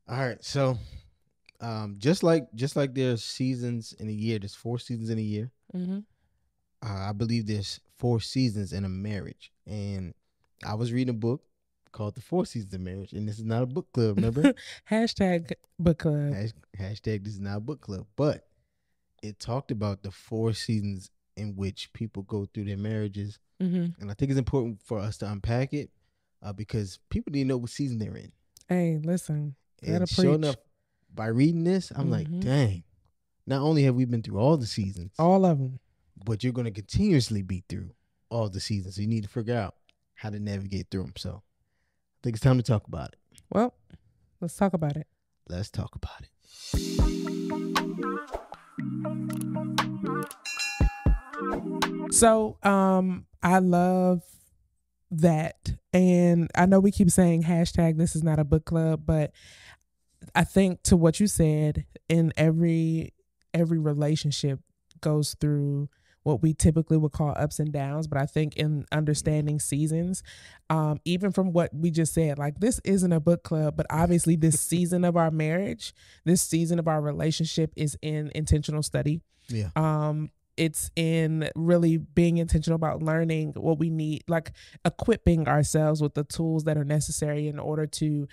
All right. So, just like there's seasons in a year, there's 4 seasons in a year. Mm-hmm. I believe there's 4 seasons in a marriage, and I was reading a book called "The 4 Seasons of Marriage," and this is not a book club. Remember? Hashtag book club. Hashtag this is not a book club, but it talked about the 4 seasons in which people go through their marriages, Mm-hmm. and I think it's important for us to unpack it because people need to know what season they're in. Hey, listen, that'll And sure preach. enough, by reading this, I'm like, Mm-hmm. dang. Not only have we been through all the seasons, All of them. but you're going to continuously be through all the seasons. So you need to figure out how to navigate through them. So I think it's time to talk about it. Well, let's talk about it. Let's talk about it. So, I love that. And I know we keep saying hashtag this is not a book club, but I think to what you said, in every relationship goes through what we typically would call ups and downs. But I think in understanding seasons, even from what we just said, like this isn't a book club, but obviously this season of our marriage, this season of our relationship is in intentional study. Yeah. It's in really being intentional about learning what we need, like equipping ourselves with the tools that are necessary in order to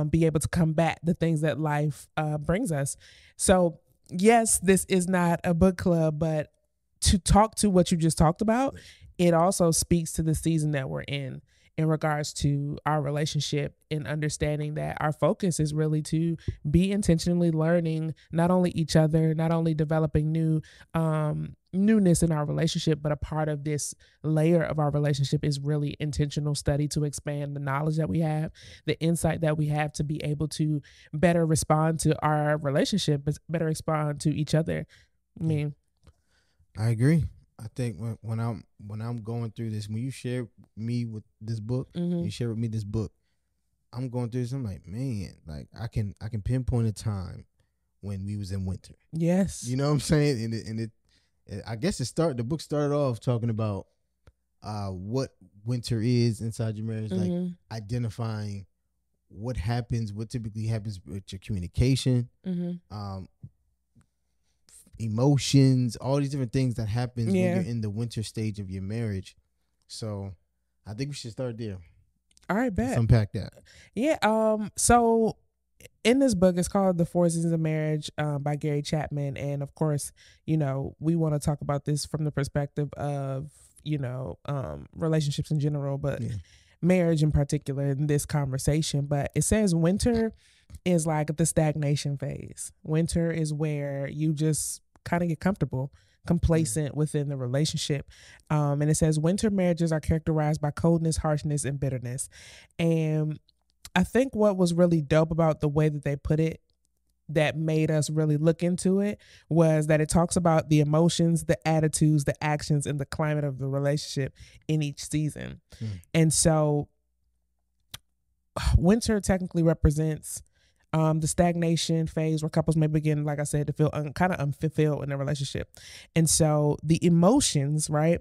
be able to combat the things that life brings us. So, yes, this is not a book club, but to talk to what you just talked about, it also speaks to the season that we're in regards to our relationship, and understanding that our focus is really to be intentionally learning not only each other, not only developing newness in our relationship, but a part of this layer of our relationship is really intentional study to expand the knowledge that we have, the insight that we have to be able to better respond to our relationship, but better respond to each other. I mean, I agree. I think when I'm going through this, when you share me with this book, mhm. you share with me this book, I'm going through this. I'm like, man, like I can pinpoint a time when we was in winter. Yes. You know what I'm saying? And I guess the book started off talking about what winter is inside your marriage, like Mhm. identifying what typically happens with your communication, Mhm. emotions, all these different things that happens when Yeah. you're in the winter stage of your marriage. So I think we should start there. All right, Let's bet. unpack that. Yeah. So in this book, it's called The 4 Seasons of Marriage by Gary Chapman. And of course, we want to talk about this from the perspective of, relationships in general, but Yeah. marriage in particular in this conversation. But it says winter is like the stagnation phase. Winter is where you just kind of get comfortable, complacent within the relationship. And it says winter marriages are characterized by coldness, harshness, and bitterness. And I think what was really dope about the way that they put it, that made us really look into it, was that it talks about the emotions, the attitudes, the actions, and the climate of the relationship in each season. And so winter technically represents the stagnation phase, where couples may begin, like I said, to feel kind of unfulfilled in their relationship. And so the emotions, right?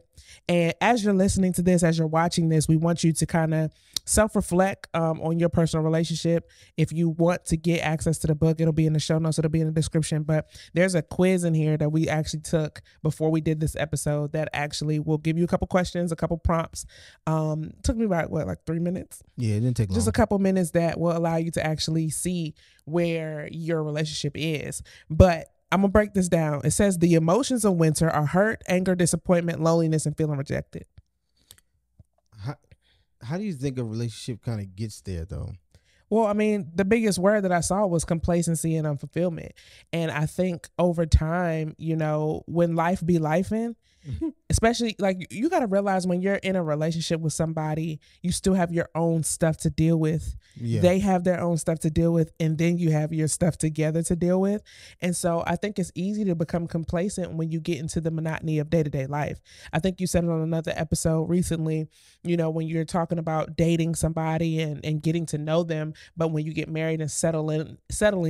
And as you're listening to this, as you're watching this, we want you to kind of self-reflect on your personal relationship. If you want to get access to the book, it'll be in the show notes, it'll be in the description. But there's a quiz in here that we actually took before we did this episode that actually will give you a couple questions, a couple prompts. Took me about like 3 minutes? Yeah, it didn't take long. Just a couple minutes that will allow you to actually see where your relationship is. But I'm gonna break this down. It says the emotions of winter are hurt, anger, disappointment, loneliness, and feeling rejected. How do you think a relationship kind of gets there, though? Well, I mean, the biggest word that I saw was complacency and unfulfillment. And I think over time, when life be lifing, especially like you got to realize when you're in a relationship with somebody, you still have your own stuff to deal with. Yeah. They have their own stuff to deal with, and then you have your stuff together to deal with. And so I think it's easy to become complacent when you get into the monotony of day-to-day life. I think you said it on another episode recently, when you're talking about dating somebody and getting to know them, but when you get married and settling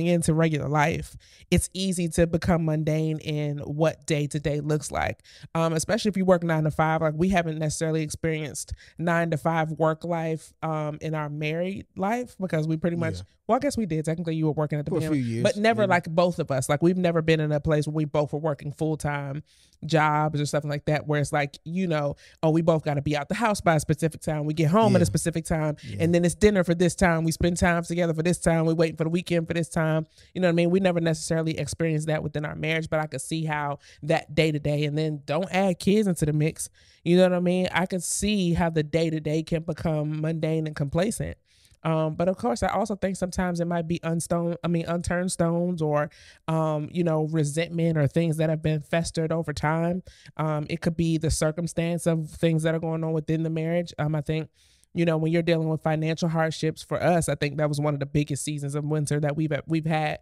into regular life, it's easy to become mundane in what day-to-day looks like. especially if you work 9 to 5. Like we haven't necessarily experienced 9 to 5 work life in our married life, because we pretty much, Yeah. well, I guess we did. Technically, you were working at the For a few beginning, years, but never maybe. like both of us. Like we've never been in a place where we both were working full-time jobs or something like that, where it's like, oh, we both got to be out the house by a specific time. We get home at a specific time, and then it's dinner for this time. We spend time together for this time. We wait for the weekend for this time. You know what I mean? We never necessarily experienced that within our marriage, but I could see how that day to day, and then don't add kids into the mix. You know what I mean? I could see how the day to day can become mundane and complacent. But of course, I also think sometimes it might be unturned stones, or, resentment, or things that have been festered over time. It could be the circumstance of things that are going on within the marriage. I think, when you're dealing with financial hardships, for us, I think that was one of the biggest seasons of winter that we've had,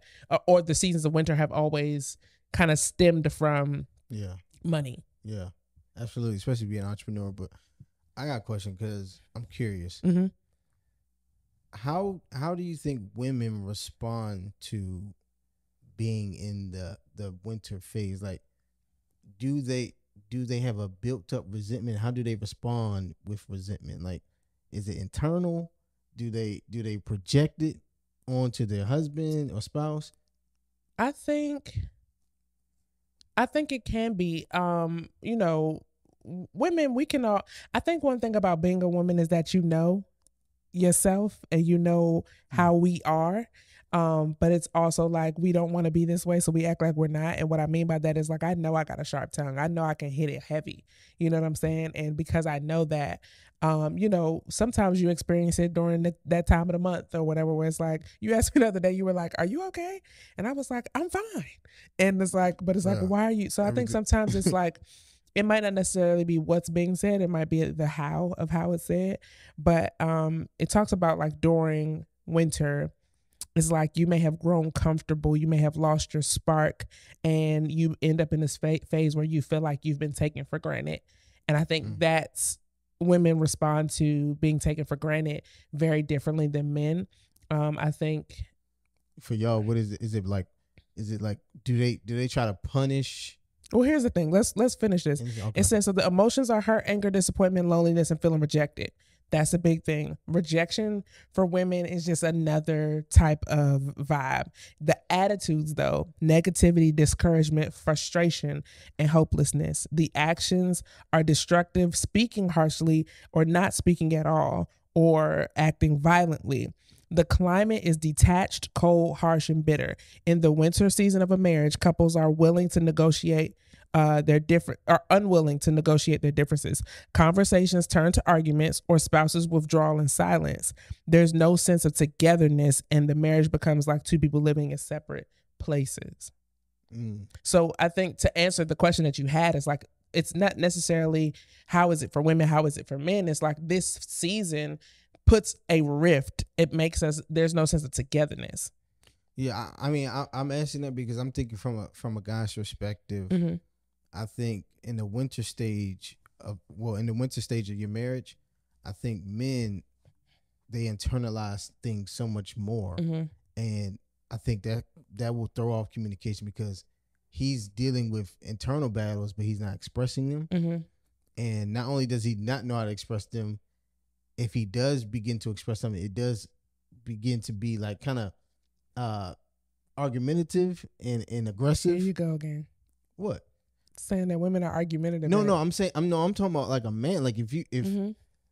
or the seasons of winter have always kind of stemmed from money. Yeah, absolutely. Especially being an entrepreneur. But I got a question, because I'm curious. Mm-hmm. How do you think women respond to being in the winter phase? Like, do they have a built up resentment? How do they respond with resentment? Like, is it internal? Do they project it onto their husband or spouse? I think it can be. Women, we can all. I think one thing about being a woman is that yourself, and how we are, but it's also like we don't want to be this way, so we act like we're not. And what I mean by that is, like, I know I got a sharp tongue, I know I can hit it heavy, you know what I'm saying? And because I know that, sometimes you experience it during that time of the month or whatever, where it's like, you asked me the other day, you were like, are you okay? And I was like, I'm fine. And it's like, but it's like, why are you? So I think sometimes it's like, it might not necessarily be what's being said. It might be the how of how it's said. But it talks about, like, during winter, it's like you may have grown comfortable, you may have lost your spark, and you end up in this phase where you feel like you've been taken for granted. And I think that's, women respond to being taken for granted very differently than men. I think for y'all, what is it? Is it like do they try to punish? Well, here's the thing. Let's finish this. Okay. It says, so the emotions are hurt, anger, disappointment, loneliness, and feeling rejected. That's a big thing. Rejection for women is just another type of vibe. The attitudes, though: negativity, discouragement, frustration, and hopelessness. The actions are destructive, speaking harshly or not speaking at all, or acting violently. The climate is detached, cold, harsh, and bitter. In the winter season of a marriage, couples are unwilling to negotiate their differences. Conversations turn to arguments, or spouses withdraw in silence. There's no sense of togetherness, and the marriage becomes like two people living in separate places. So I think, to answer the question that you had, is like, it's not necessarily how is it for women, how is it for men. It's like this season puts a rift. It makes there's no sense of togetherness. Yeah, I mean, I'm asking that because I'm thinking from a guy's perspective. Mm-hmm. I think in the winter stage of your marriage, I think men, they internalize things so much more, and I think that will throw off communication, because he's dealing with internal battles, but he's not expressing them. And not only does he not know how to express them, if he does begin to express something, it does begin to be like kind of argumentative and aggressive. Here you go again. What? Saying that women are argumentative. No, I'm talking about like a man. Like if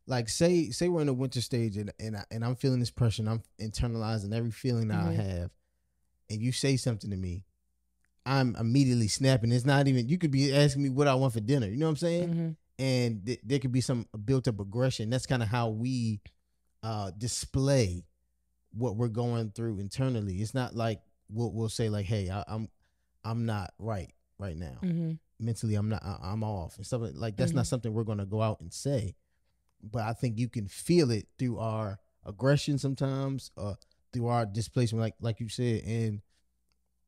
like say we're in the winter stage, and I'm feeling this pressure, and I'm internalizing every feeling that I have, and you say something to me, I'm immediately snapping. It's not even, you could be asking me what I want for dinner. You know what I'm saying? And there could be some built up aggression. That's kind of how we display what we're going through internally. It's not like we'll say like, hey, I'm not right now. Mentally, I'm off and stuff like that's not something we're going to go out and say. But I think you can feel it through our aggression sometimes, through our displacement, like you said, and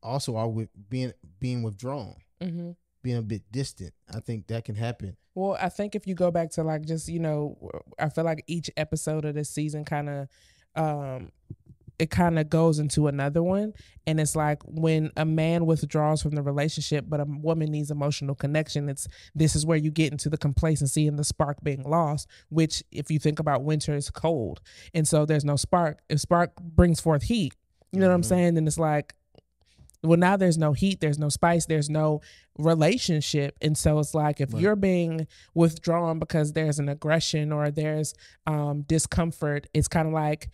also our being withdrawn, being a bit distant. I think that can happen. Well, I think if you go back to, like, just, I feel like each episode of this season kind of it kind of goes into another one. And it's like when a man withdraws from the relationship, but a woman needs emotional connection, this is where you get into the complacency and the spark being lost, which if you think about winter is cold. And so there's no spark. If spark brings forth heat, you know what I'm saying? Then it's like, well, now there's no heat, there's no spice, there's no relationship. And so it's like if you're being withdrawn because there's an aggression or there's discomfort, it's kind of like,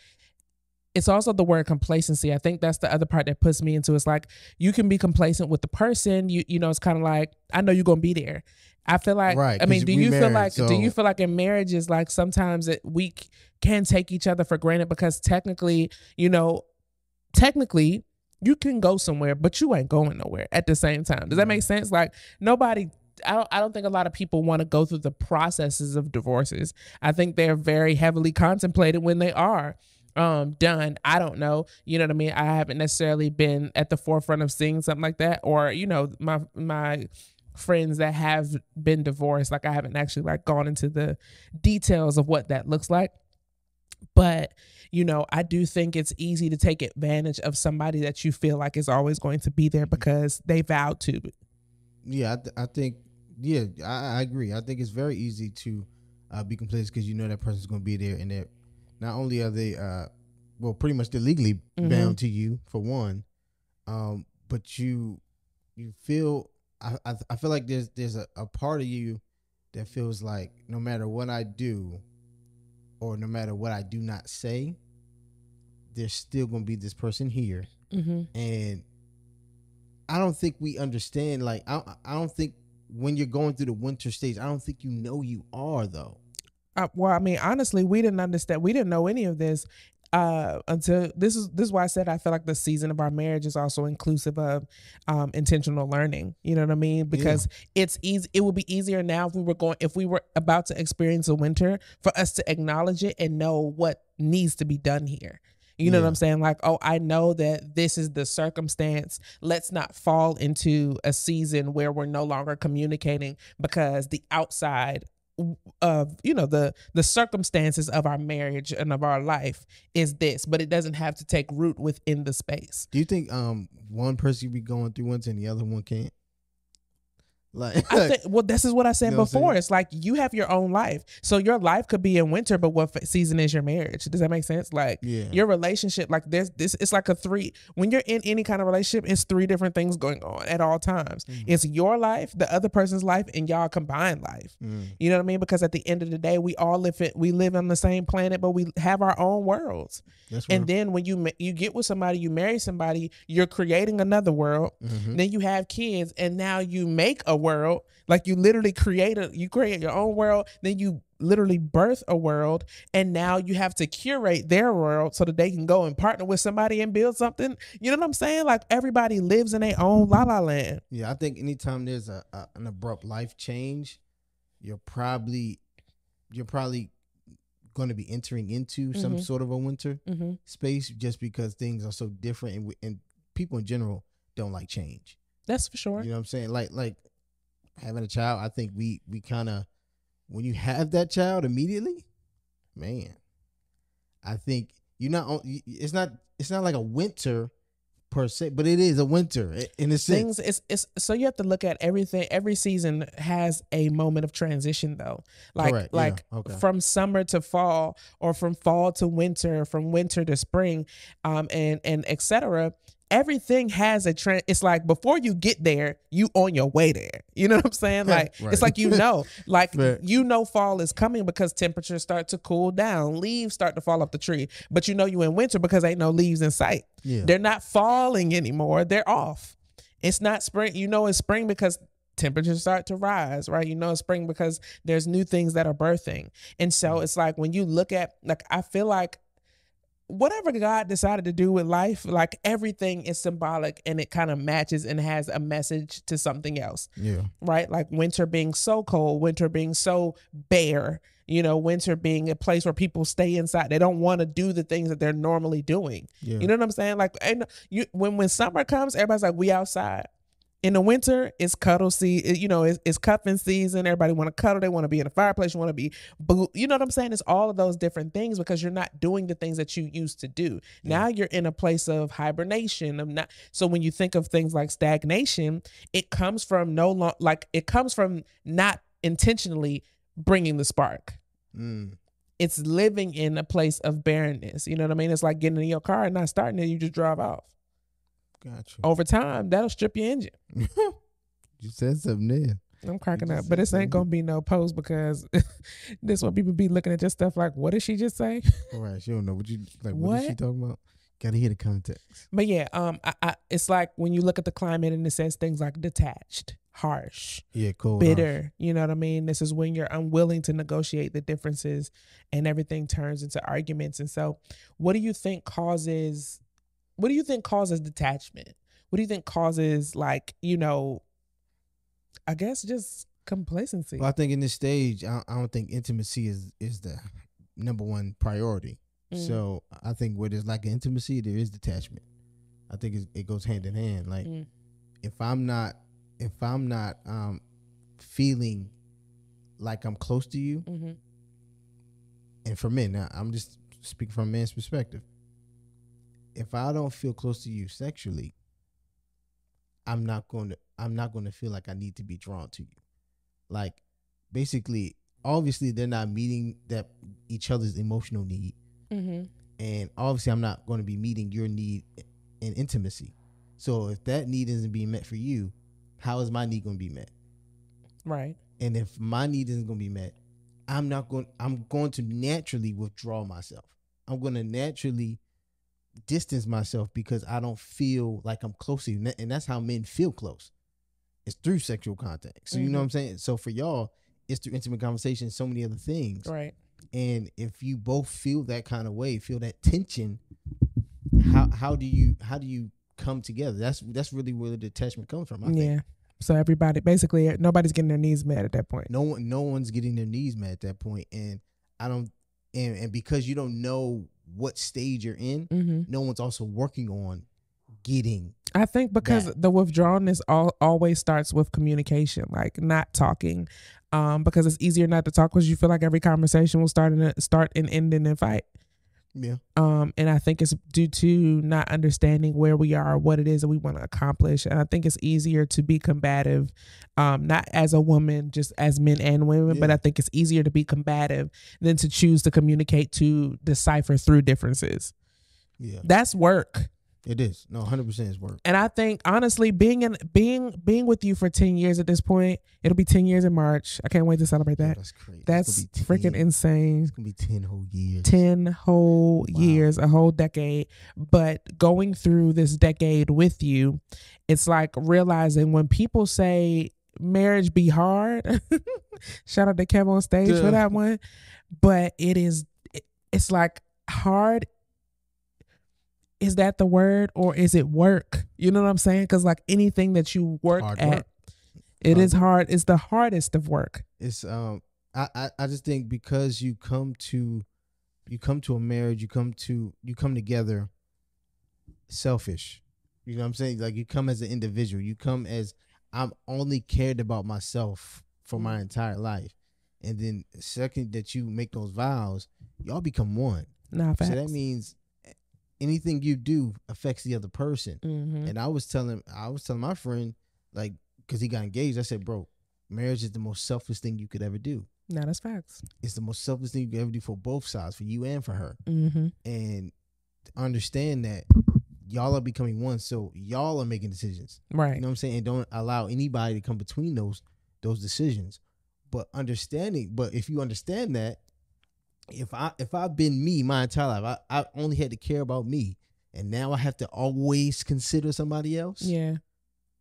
it's also the word complacency. I think that's the other part that puts me into, it's like you can be complacent with the person, you know, it's kind of like, I know you're gonna be there. I feel like, I mean, do you feel like in marriages, like sometimes we can take each other for granted because technically you can go somewhere, but you ain't going nowhere at the same time. Does that make sense? Like I don't think a lot of people want to go through the processes of divorces. I think they're very heavily contemplated when they are done. I don't know. You know what I mean? I haven't necessarily been at the forefront of seeing something like that, or, you know, my friends that have been divorced, like I haven't actually like gone into the details of what that looks like. But, you know, I do think it's easy to take advantage of somebody that you feel like is always going to be there because they vowed to. Yeah, I think, I agree. I think it's very easy to be complacent because you know that person's going to be there, and they're not only are they, pretty much they're legally bound to you for one, but you feel, I feel like there's a part of you that feels like no matter what I do, or no matter what I do not say, there's still going to be this person here. And I don't think we understand, like, I don't think when you're going through the winter stage, I don't think you are, though. Well, I mean, honestly, we didn't understand. We didn't know any of this until this is why I said I feel like the season of our marriage is also inclusive of intentional learning. You know what I mean? Because it's easy. It would be easier now if we were about to experience a winter for us to acknowledge it and know what needs to be done here. You know what I'm saying? Like, oh, I know that this is the circumstance. Let's not fall into a season where we're no longer communicating because the outside of, you know, the circumstances of our marriage and of our life is this, but it doesn't have to take root within the space. Do you think one person be going through winter and the other one can't? I think, well, this is what I said before. It's like you have your own life, so your life could be in winter, but what season is your marriage? Does that make sense? Like your relationship, like this, it's like when you're in any kind of relationship, it's 3 different things going on at all times. It's your life, the other person's life, and y'all combined life. You know what I mean? Because at the end of the day, we all live on the same planet, but we have our own worlds. And then when you get with somebody, you marry somebody, you're creating another world. Then you have kids, and now you make a world. Like you literally create your own world, then you literally birth a world, and now you have to curate their world so that they can go and partner with somebody and build something. You know what I'm saying? Like everybody lives in their own la la land. Yeah, I think anytime there's an abrupt life change, you're probably going to be entering into some sort of a winter space, just because things are so different, and people in general don't like change. That's for sure. You know what I'm saying? Like having a child, I think we kind of, when you have that child immediately, man, I think it's not like a winter per se, but it is a winter in a sense. It's so you have to look at everything. Every season has a moment of transition, though. From summer to fall, or from fall to winter, from winter to spring, and etc. Everything has a trend. It's like before you get there, you on your way there. You know what I'm saying? Like It's like fall is coming because temperatures start to cool down, leaves start to fall off the tree. But you in winter because ain't no leaves in sight. They're not falling anymore. They're off. It's not spring. It's spring because temperatures start to rise, right? It's spring because there's new things that are birthing. And so it's like when you look at, like, I feel like whatever God decided to do with life, like everything is symbolic, and it kind of matches and has a message to something else. Yeah. Right? Like winter being so cold, winter being so bare, winter being a place where people stay inside. They don't want to do the things that they're normally doing. Yeah. You know what I'm saying? Like, when summer comes, everybody's like, we outside. In the winter, it's cuddle season. You know, it's cuffing season. Everybody want to cuddle. They want to be in a fireplace. You want to be, you know what I'm saying? It's all of those different things because you're not doing the things that you used to do. Yeah. Now you're in a place of hibernation. So when you think of things like stagnation, it comes from it comes from not intentionally bringing the spark. It's living in a place of barrenness. You know what I mean? It's like getting in your car and not starting it. You just drive off. Gotcha. Over time, that'll strip your engine. You said something there. I'm cracking up, but this ain't gonna be no post because this what people be looking at your stuff like, what did she just say? All right, she don't know what you like. What is she talking about? Gotta hear the context. But yeah, it's like when you look at the climate and it says things like detached, harsh, cold, bitter. harsh. You know what I mean? This is when you're unwilling to negotiate the differences, and everything turns into arguments. And so, what do you think causes detachment? What do you think causes, like, you know, I guess just complacency? Well, I think in this stage, I don't think intimacy is the number one priority. So I think where there's like intimacy, there is detachment. I think it goes hand in hand. Like if I'm not feeling like I'm close to you, and for men, now I'm just speaking from a man's perspective. If I don't feel close to you sexually, I'm not going to feel like I need to be drawn to you. Like, basically, obviously they're not meeting each other's emotional need. And obviously I'm not going to be meeting your need in intimacy. So if that need isn't being met for you, how is my need going to be met? Right. And if my need isn't going to be met, I'm going to naturally withdraw myself. I'm going to naturally distance myself because I don't feel like I'm close to you. And that's how men feel close. It's through sexual contact. So you know what I'm saying? So for y'all, it's through intimate conversation, so many other things. Right. And if you both feel that kind of way, feel that tension, how do you come together? That's really where the detachment comes from, I think. Yeah. So everybody, basically, nobody's getting their needs met at that point. No one's getting their needs met at that point. And and because you don't know what stage you're in, no one's also working on getting. I think because the withdrawalness always starts with communication, like not talking, because it's easier not to talk because you feel like every conversation will start and end in a fight. Yeah. And I think it's due to not understanding where we are, what it is that we want to accomplish. And I think it's easier to be combative, not as a woman, just as men and women, but I think it's easier to be combative than to choose to communicate, to decipher through differences. Yeah. That's work. It is. No, 100% is work. And I think, honestly, being with you for 10 years at this point, it'll be 10 years in March. I can't wait to celebrate that. That's crazy. That's freaking insane. It's going to be 10 whole years. 10 whole years, a whole decade. But going through this decade with you, it's like realizing when people say marriage be hard, shout out to Kev on stage for that one. But it's like hard. Is that the word, or is it work? You know what I'm saying? Because like anything that you work at, it is hard. It's the hardest of work. It's I just think because you come to a marriage, you come together selfish. You know what I'm saying? Like you come as an individual. You come as, I'm only cared about myself for my entire life. And then the second that you make those vows, y'all become one. Nah, facts. So that means anything you do affects the other person. And I was telling my friend, like, because he got engaged, I said, bro, marriage is the most selfless thing you could ever do. No, that's facts. It's the most selfless thing you could ever do for both sides, for you and for her. And understand that y'all are becoming one, so y'all are making decisions. Right. You know what I'm saying? And don't allow anybody to come between those decisions. But if you understand that, if I've been me my entire life, I only had to care about me, and now I have to always consider somebody else. Yeah.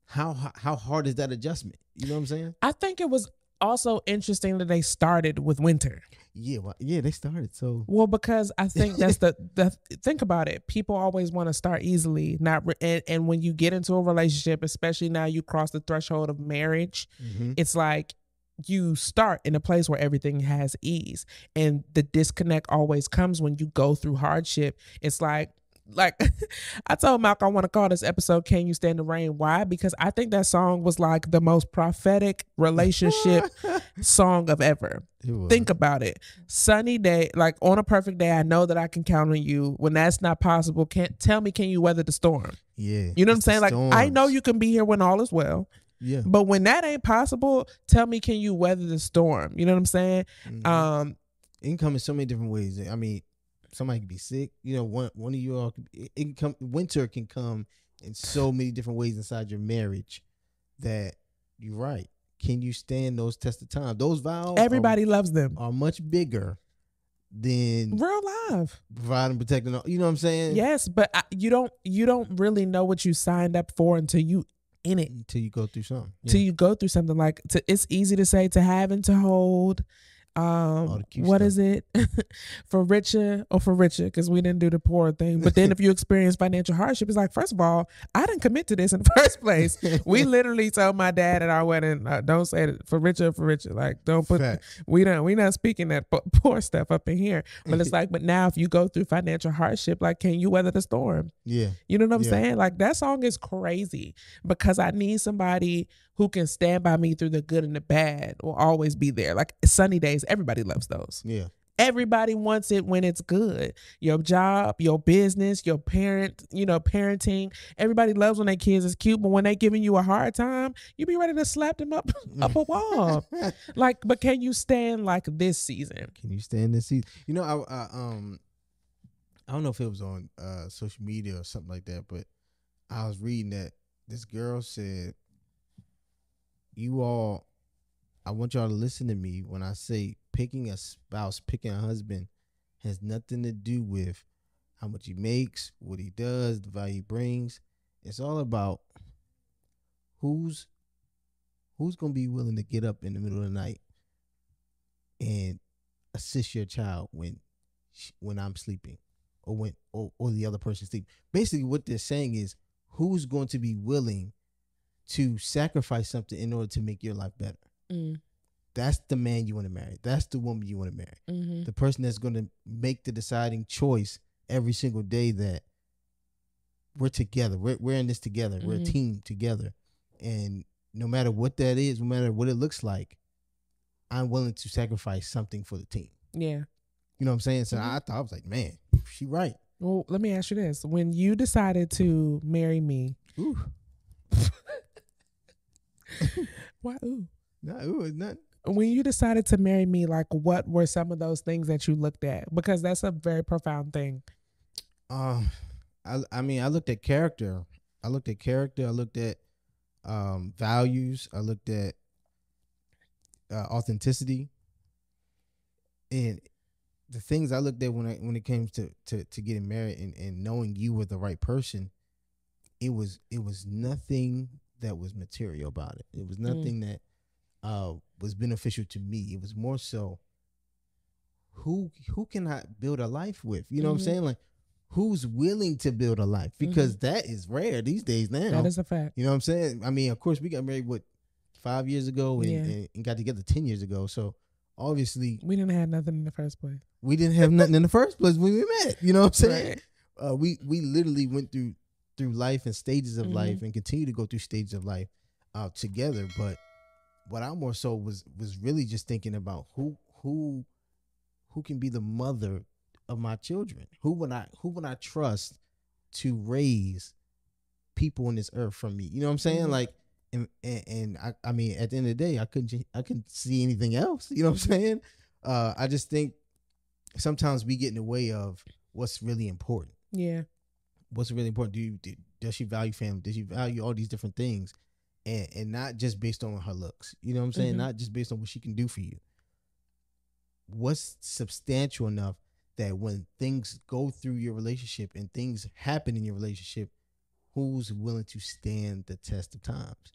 How hard is that adjustment? You know what I'm saying? I think it was also interesting that they started with winter. Yeah, they started so well because I think that's the think about it. People always want to start easily, and when you get into a relationship, especially now you cross the threshold of marriage, it's like you start in a place where everything has ease, and the disconnect always comes when you go through hardship. It's like like I told Malcolm I want to call this episode "Can You Stand the Rain?" Why? Because I think that song was like the most prophetic relationship song of ever. Think about it. Sunny day, like on a perfect day, I know that I can count on you. When that's not possible, can't tell me, can you weather the storm? Yeah. You know what I'm saying? Like, I know you can be here when all is well. Yeah. But when that ain't possible, tell me, can you weather the storm? You know what I'm saying? Mm-hmm. It can come in so many different ways. I mean, somebody can be sick. You know, one of you all, it can come. Winter can come in so many different ways inside your marriage. That you're right. Can you stand those tests of time? Those vows, everybody loves them, are much bigger than real love, providing, protecting. You know what I'm saying? Yes, but you don't really know what you signed up for until you in it. Until you go through something. Yeah. Till you go through something. Like, it's easy to say to have and to hold. What is it? For richer or for richer, because we didn't do the poor thing. But then if you experience financial hardship, it's like, first of all, I didn't commit to this in the first place. We literally told my dad at our wedding, don't say it for richer or for richer. Like, don't put we not speaking that poor stuff up in here. But it's like, but now if you go through financial hardship, like, can you weather the storm? Yeah. You know what I'm saying? Like, that song is crazy because I need somebody who can stand by me through the good and the bad, will always be there. Like, sunny days, everybody loves those. Yeah. Everybody wants it when it's good. Your job, your business, your parenting. Everybody loves when their kids is cute, but when they giving you a hard time, you be ready to slap them up a wall. Like, but can you stand like this season? Can you stand this season? You know, I don't know if it was on social media or something like that, but I was reading that this girl said, I want y'all to listen to me when I say picking a spouse, picking a husband has nothing to do with how much he makes, what he does, the value he brings. It's all about who's going to be willing to get up in the middle of the night and assist your child when I'm sleeping or the other person sleep. Basically what they're saying is, who's going to be willing to sacrifice something in order to make your life better. That's the man you want to marry. That's the woman you want to marry. Mm-hmm. The person that's going to make the deciding choice every single day that we're together. We're in this together. Mm-hmm. We're a team together. And no matter what that is, no matter what it looks like, I'm willing to sacrifice something for the team. Yeah. You know what I'm saying? So I was like, man, she right. Well, let me ask you this. When you decided to marry me, ooh. Why ooh? No, ooh, it's not. When you decided to marry me, like, what were some of those things that you looked at? Because that's a very profound thing. I mean, I looked at character. I looked at values. I looked at authenticity, and the things I looked at when it came to getting married and knowing you were the right person. It was nothing that was material about it. It was nothing that was beneficial to me. It was more so who can I build a life with? You know what I'm saying? Like, who's willing to build a life? Because that is rare these days now. That is a fact. You know what I'm saying? I mean, of course, we got married 5 years ago and got together 10 years ago. So obviously we didn't have nothing in the first place. We didn't have nothing in the first place when we met. You know what I'm saying? Right. We literally went through life and stages of life and continue to go through stages of life together. But what I more so was really just thinking about who can be the mother of my children. Who would I trust to raise people on this earth from me? You know what I'm saying? Like, and I mean, at the end of the day, I couldn't see anything else. You know what I'm saying? I just think sometimes we get in the way of what's really important. Yeah. What's really important? Does she value family? Does she value all these different things? And not just based on her looks. You know what I'm saying? Not just based on what she can do for you. What's substantial enough that when things go through your relationship and things happen in your relationship, who's willing to stand the test of times?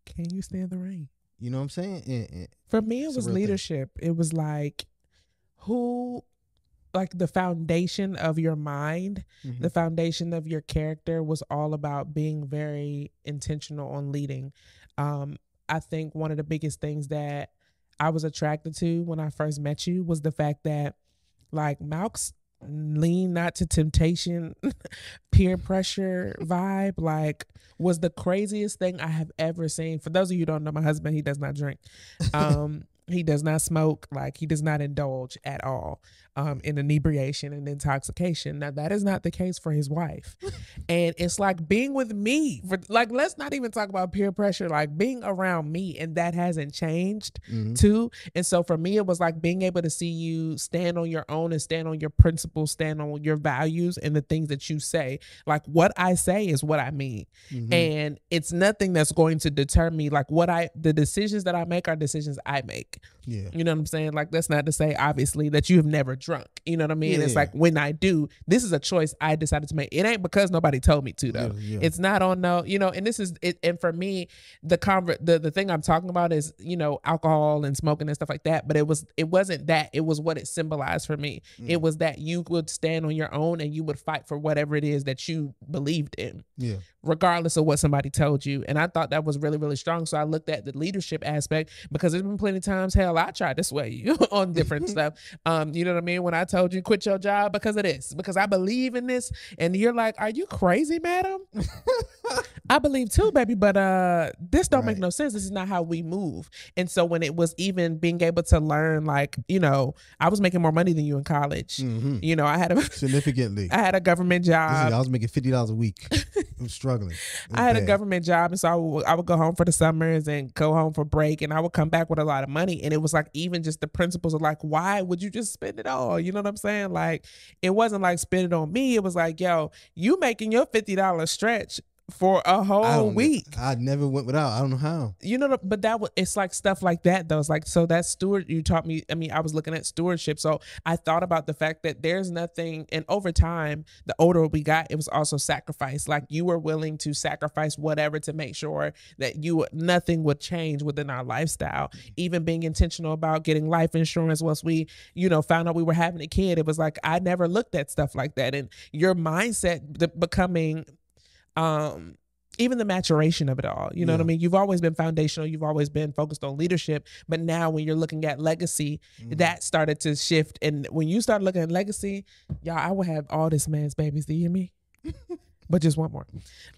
Can you stand the rain? You know what I'm saying? And for me, it was leadership. It was like the foundation of your mind, the foundation of your character was all about being very intentional on leading. I think one of the biggest things that I was attracted to when I first met you was the fact that, like, Malk's lean not to temptation, peer pressure vibe, like, was the craziest thing I have ever seen. For those of you who don't know, my husband, he does not drink. He does not smoke. Like, he does not indulge at all in inebriation and intoxication. Now, that is not the case for his wife. And it's like being with me. Like, let's not even talk about peer pressure. Like, being around me, and that hasn't changed too. And so for me, it was like being able to see you stand on your own and stand on your principles, stand on your values and the things that you say. Like, what I say is what I mean. And it's nothing that's going to deter me. Like, the decisions that I make are decisions I make. Yeah. You know what I'm saying? Like, that's not to say, obviously, that you have never drunk. You know what I mean? Yeah. It's like, when I do, this is a choice I decided to make. It ain't because nobody told me to, though. Yeah. It's not on no, you know, and this is it. And for me, the thing I'm talking about is, you know, alcohol and smoking and stuff like that. But it wasn't that. It was what it symbolized for me. It was that you would stand on your own and you would fight for whatever it is that you believed in. Yeah. Regardless of what somebody told you. And I thought that was really, really strong. So I looked at the leadership aspect, because there's been plenty of times, hell, I tried to sway you on different stuff. You know what I mean? When I told you quit your job because of this, because I believe in this, and you're like, are you crazy, madam? I believe too, baby, but this don't make no sense. This is not how we move. And so when it was even being able to learn, like, you know, I was making more money than you in college. You know, I had significantly. I had a government job. I was making $50 a week. I was struggling. I had a government job, and so I would go home for the summers and go home for break, and I would come back with a lot of money. And it was like, even just the principles of like, why would you just spend it all? You know what I'm saying? Like, it wasn't like spend it on me. It was like, yo, you making your $50 stretch for a whole week. I never went without. I don't know how. You know, but it's like stuff like that though. It's like, so that you taught me. I mean, I was looking at stewardship. So I thought about the fact that there's nothing, and over time, the older we got, it was also sacrifice. Like, you were willing to sacrifice whatever to make sure that nothing would change within our lifestyle. Even being intentional about getting life insurance once we, you know, found out we were having a kid. It was like, I never looked at stuff like that. And your mindset becoming, even the maturation of it all, you know what I mean? You've always been foundational. You've always been focused on leadership. But now when you're looking at legacy, that started to shift. And when you start looking at legacy, y'all, I will have all this man's babies. Do you hear me? But just one more.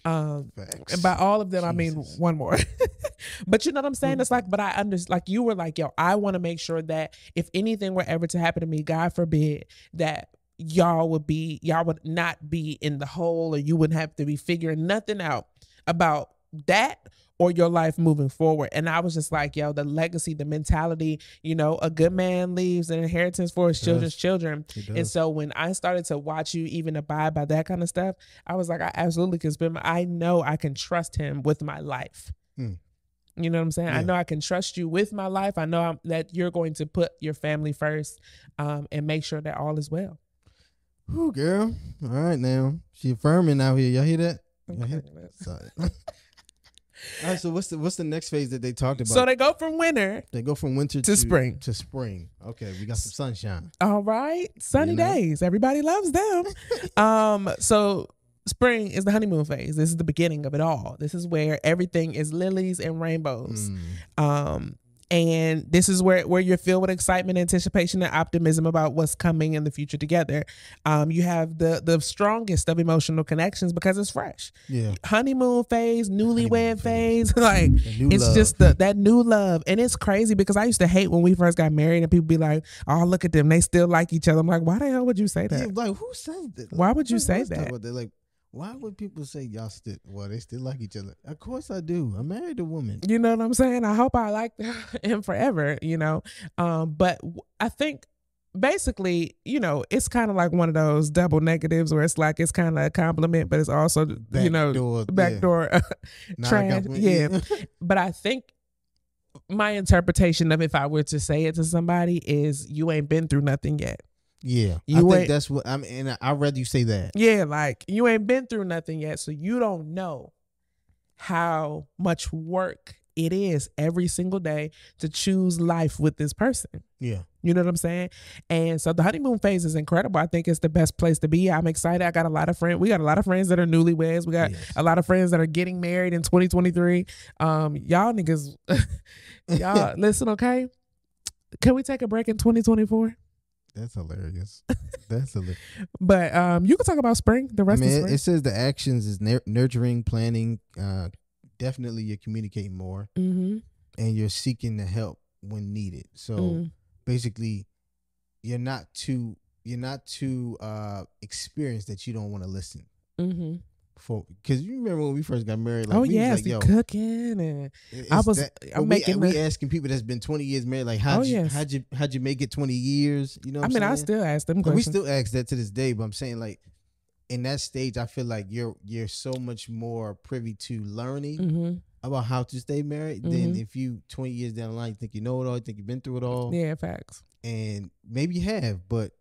And by all of them, I mean one more. But you know what I'm saying? It's like, but I understand, like, you were like, yo, I want to make sure that if anything were ever to happen to me, God forbid, that y'all would not be in the hole, or you wouldn't have to be figuring nothing out about that or your life moving forward. And I was just like, yo, the legacy, the mentality, you know, a good man leaves an inheritance for his children's children. And so when I started to watch you even abide by that kind of stuff, I was like, I absolutely can I know I can trust him with my life. You know what I'm saying? I know I can trust you with my life. I know that you're going to put your family first, and make sure that all is well. Ooh, girl. All right, now. She affirming out here. Y'all hear that? Y'all hear that? Sorry. All right, so what's the next phase that they talked about? So they go from winter. They go from winter to spring. To spring. Okay, we got some sunshine. All right. Sunny days. Everybody loves them. So spring is the honeymoon phase. This is the beginning of it all. This is where everything is lilies and rainbows. And this is where you're filled with excitement, anticipation, and optimism about what's coming in the future together. You have the strongest of emotional connections because it's fresh. Yeah. Honeymoon phase, newlywed phase. Like, it's love. Just that new love. And it's crazy because I used to hate when we first got married and people be like, oh, look at them. They still like each other. I'm like, why the hell would you say that? Yeah, like, who says that? Why would you say that? Like, why would people say y'all still? Well, they still like each other. Of course I do. I married a woman. You know what I'm saying? I hope I like him forever. You know, but I think basically, you know, it's kind of like one of those double negatives where it's like it's kind of a compliment, but it's also backdoor trash. Yeah, but I think my interpretation of if I were to say it to somebody is you ain't been through nothing yet. Yeah, I think that's what I mean. And I'd rather you say that. Yeah, like you ain't been through nothing yet, so you don't know how much work it is every single day to choose life with this person. Yeah. You know what I'm saying? And so the honeymoon phase is incredible. I think it's the best place to be. I'm excited. I got a lot of friends. We got a lot of friends that are newlyweds. We got a lot of friends that are getting married in 2023. Y'all niggas, y'all listen, okay? Can we take a break in 2024? That's hilarious. That's hilarious. But you can talk about spring. The rest of spring. It says the actions is nurturing, planning. Definitely, you're communicating more, and you're seeking the help when needed. So basically, you're not too experienced that you don't want to listen. Because you remember when we first got married, like, yes, like, cooking, and we asking people that's been 20 years married, like, how'd you make it 20 years? You know what I'm saying? I still ask them questions. We still ask that to this day, but I'm saying, like, in that stage, I feel like you're so much more privy to learning about how to stay married than if you 20 years down the line, you think you know it all, you think you've been through it all. Yeah, facts. And maybe you have, but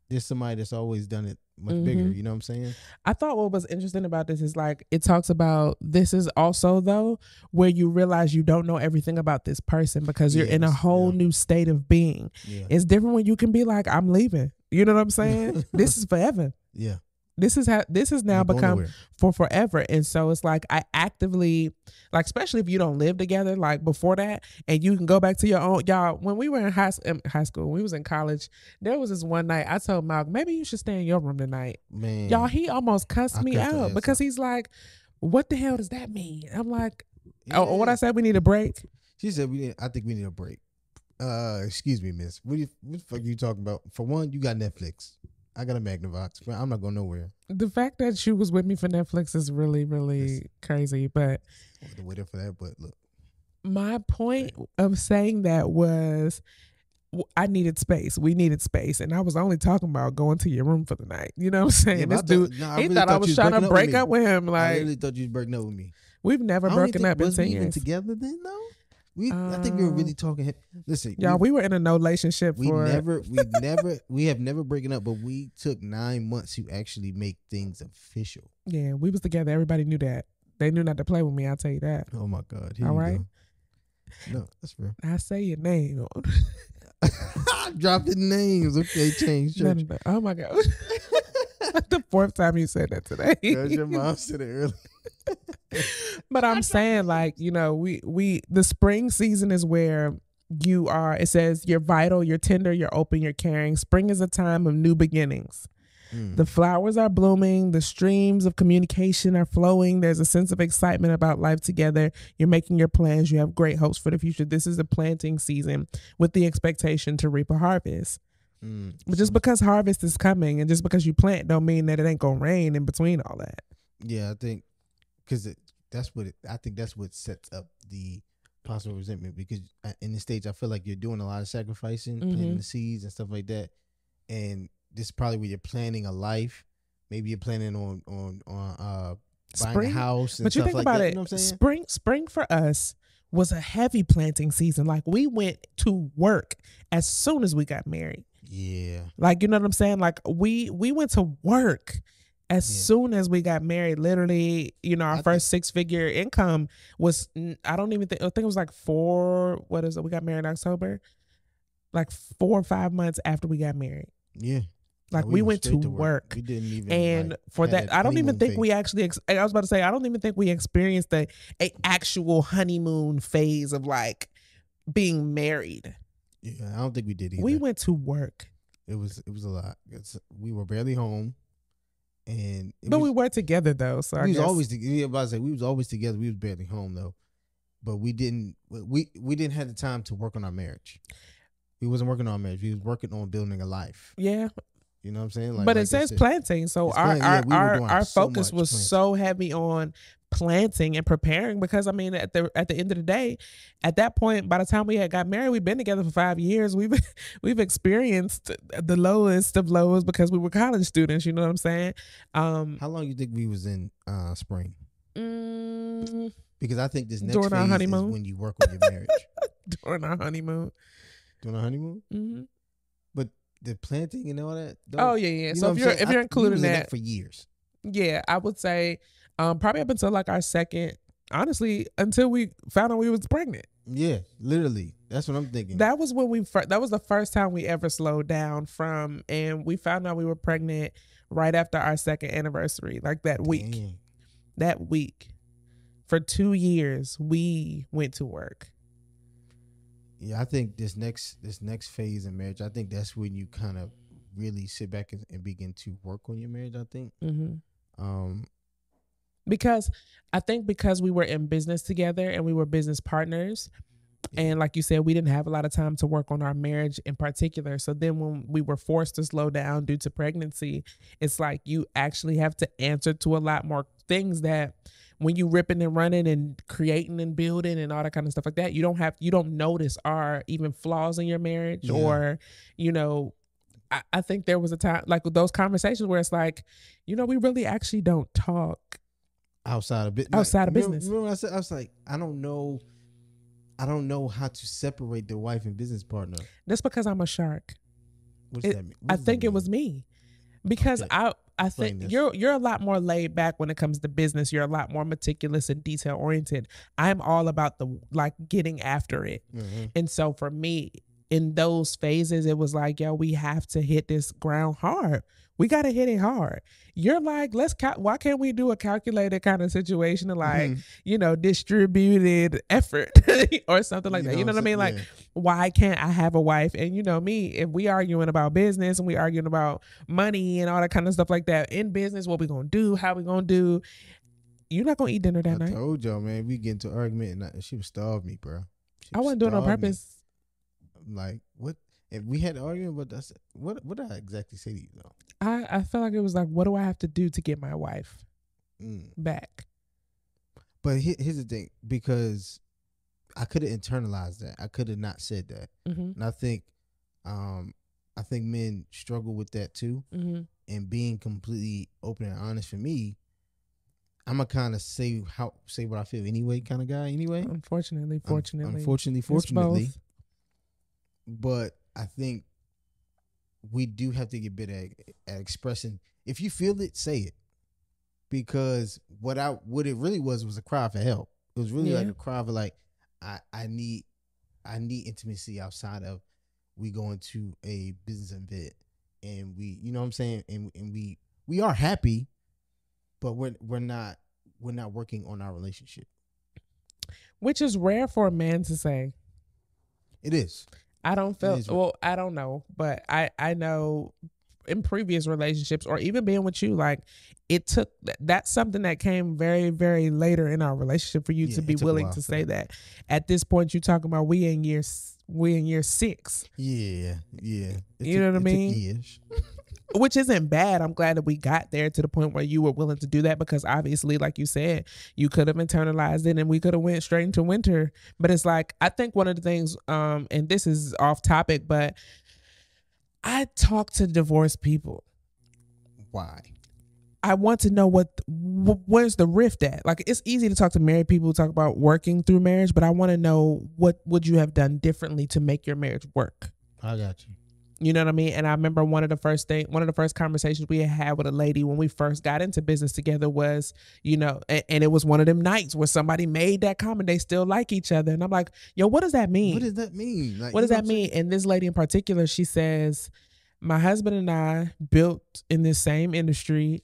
there's somebody that's always done it much bigger. You know what I'm saying? I thought what was interesting about this is, like, it talks about this is also, though, where you realize you don't know everything about this person because you're in a whole new state of being. Yeah. It's different when you can be like, I'm leaving. You know what I'm saying? This is forever. Yeah. This has now become for forever. And so it's like, I actively, like, especially if you don't live together, like before that, and you can go back to your own, y'all, when we were in high school, when we was in college, there was this one night I told Malcolm, maybe you should stay in your room tonight. Man. Y'all, he almost cussed me out because he's like, what the hell does that mean? I'm like, oh, what I said, we need a break? She said, I think we need a break. Excuse me, miss. What the fuck are you talking about? For one, you got Netflix. I got a Magnavox. I'm not going nowhere. The fact that she was with me for Netflix is really, really crazy. But I wasn't waiting for that. But look, my point of saying that was, I needed space. We needed space, and I was only talking about going to your room for the night. You know what I'm saying? Yeah, this dude, he thought I was trying to break up with him. Like, I really thought you was breaking up with me. We've never broken up in 10 years. Even together then, though. I think we were really talking. Listen, y'all, we were in a no relationship. We have never broken up, but we took 9 months to actually make things official. Yeah, we was together. Everybody knew that. They knew not to play with me. I'll tell you that. Oh my God! All right. No, that's real. I say your name. Dropping names. Okay, change. No. Oh my God! The fourth time you said that today. Because your mom said it earlier. But I'm saying, like, you know, we the spring season is where you are. It says you're vital, you're tender, you're open, you're caring. Spring is a time of new beginnings. The flowers are blooming, the streams of communication are flowing. There's a sense of excitement about life together. You're making your plans. You have great hopes for the future. This is a planting season with the expectation to reap a harvest. But just because harvest is coming and just because you plant don't mean that it ain't gonna rain in between all that. Yeah, I think because I think that's what sets up the possible resentment, because in this stage I feel like you're doing a lot of sacrificing, planting the seeds and stuff like that, and this is probably where you're planning a life. Maybe you're planning on buying a house and but you stuff think like about that. it, you know what I'm saying? spring for us was a heavy planting season. Like, we went to work as soon as we got married. Yeah. Like, you know what I'm saying? Like, we went to work as soon as we got married. Literally, you know, our first 6-figure income was, I think it was like we got married in October, like 4 or 5 months after we got married. Yeah. Like, we went to work. We didn't even. And for that, I don't even think we actually, I was about to say, I don't even think we experienced a actual honeymoon phase of, like, being married. Yeah, I don't think we did either. We went to work. It was a lot. We were barely home. We were together though, so we was always together. We was barely home though, but we didn't have the time to work on our marriage. We wasn't working on our marriage. We was working on building a life. Yeah, you know what I'm saying. But it says planting, so our focus was so heavy on planting and preparing, because I mean, at the end of the day, at that point, by the time we had got married, we've been together for 5 years. We've experienced the lowest of lows because we were college students. You know what I'm saying? How long you think we was in spring? Because I think this next during phase our honeymoon is when you work on your marriage. During our honeymoon. During our honeymoon. Mm-hmm. But the planting and all that. Oh yeah. So if you're including that for years. Yeah, I would say probably up until like our second, honestly, until we found out we was pregnant. Yeah, literally. That's what I'm thinking. That was when that was the first time we ever slowed down from, and we found out we were pregnant right after our second anniversary, like that week. Dang. That week. For 2 years, we went to work. Yeah, I think this next phase in marriage, I think that's when you kind of really sit back and begin to work on your marriage. I think, um, because I think because we were in business together and we were business partners, and like you said, we didn't have a lot of time to work on our marriage in particular. So then when we were forced to slow down due to pregnancy, it's like you actually have to answer to a lot more things that when you ripping and running and creating and building and all that kind of stuff like that, you don't notice are even flaws in your marriage or, you know, I think there was a time like with those conversations where it's like, you know, we really actually don't talk outside of business. Remember when I said, I was like, I don't know how to separate the wife and business partner. That's because I'm a shark. What does that mean? I think it was me. Because I think you're a lot more laid back when it comes to business. You're a lot more meticulous and detail oriented. I'm all about the like getting after it. And so for me, in those phases, it was like, yo, we have to hit this ground hard. We got to hit it hard. You're like, why can't we do a calculated kind of situation of like, you know, distributed effort or something like that. You know what I mean? Like, why can't I have a wife? And you know me, if we arguing about business and we arguing about money and all that kind of stuff like that in business, what we going to do, how we going to do, you're not going to eat dinner that night. I told y'all, man, we get into an argument and she would starve me, bro. I wasn't doing it on purpose. Like, what? If we had an argument, but that's what did I exactly say to you though? I felt like it was like, what do I have to do to get my wife back? But here's the thing, because I could have internalized that. I could have not said that. And I think men struggle with that too. And being completely open and honest for me, I'm a kind of say what I feel anyway kind of guy anyway. Unfortunately. But I think we do have to get better at expressing. If you feel it, say it. Because what it really was a cry for help. It was really like a cry for like, I need intimacy outside of we going to a business event and we, you know what I'm saying, and we are happy, but we're not working on our relationship. Which is rare for a man to say. It is. I don't know, but I know in previous relationships or even being with you, like that's something that came very, very later in our relationship for you to be willing to say that. At this point, you're talking about we in year 6. Yeah. You know what I mean? Which isn't bad. I'm glad that we got there to the point where you were willing to do that, because obviously, like you said, you could have internalized it and we could have went straight into winter. But it's like, I think one of the things, and this is off topic, but I talk to divorced people. Why? I want to know where's the rift at. Like, it's easy to talk to married people who talk about working through marriage, but I want to know what would you have done differently to make your marriage work. I got you. You know what I mean? And I remember one of the first conversations we had with a lady when we first got into business together was, you know, and it was one of them nights where somebody made that comment, they still like each other. And I'm like, yo, what does that mean? What does that mean? Like, what does that mean? And this lady in particular, she says, my husband and I built in this same industry,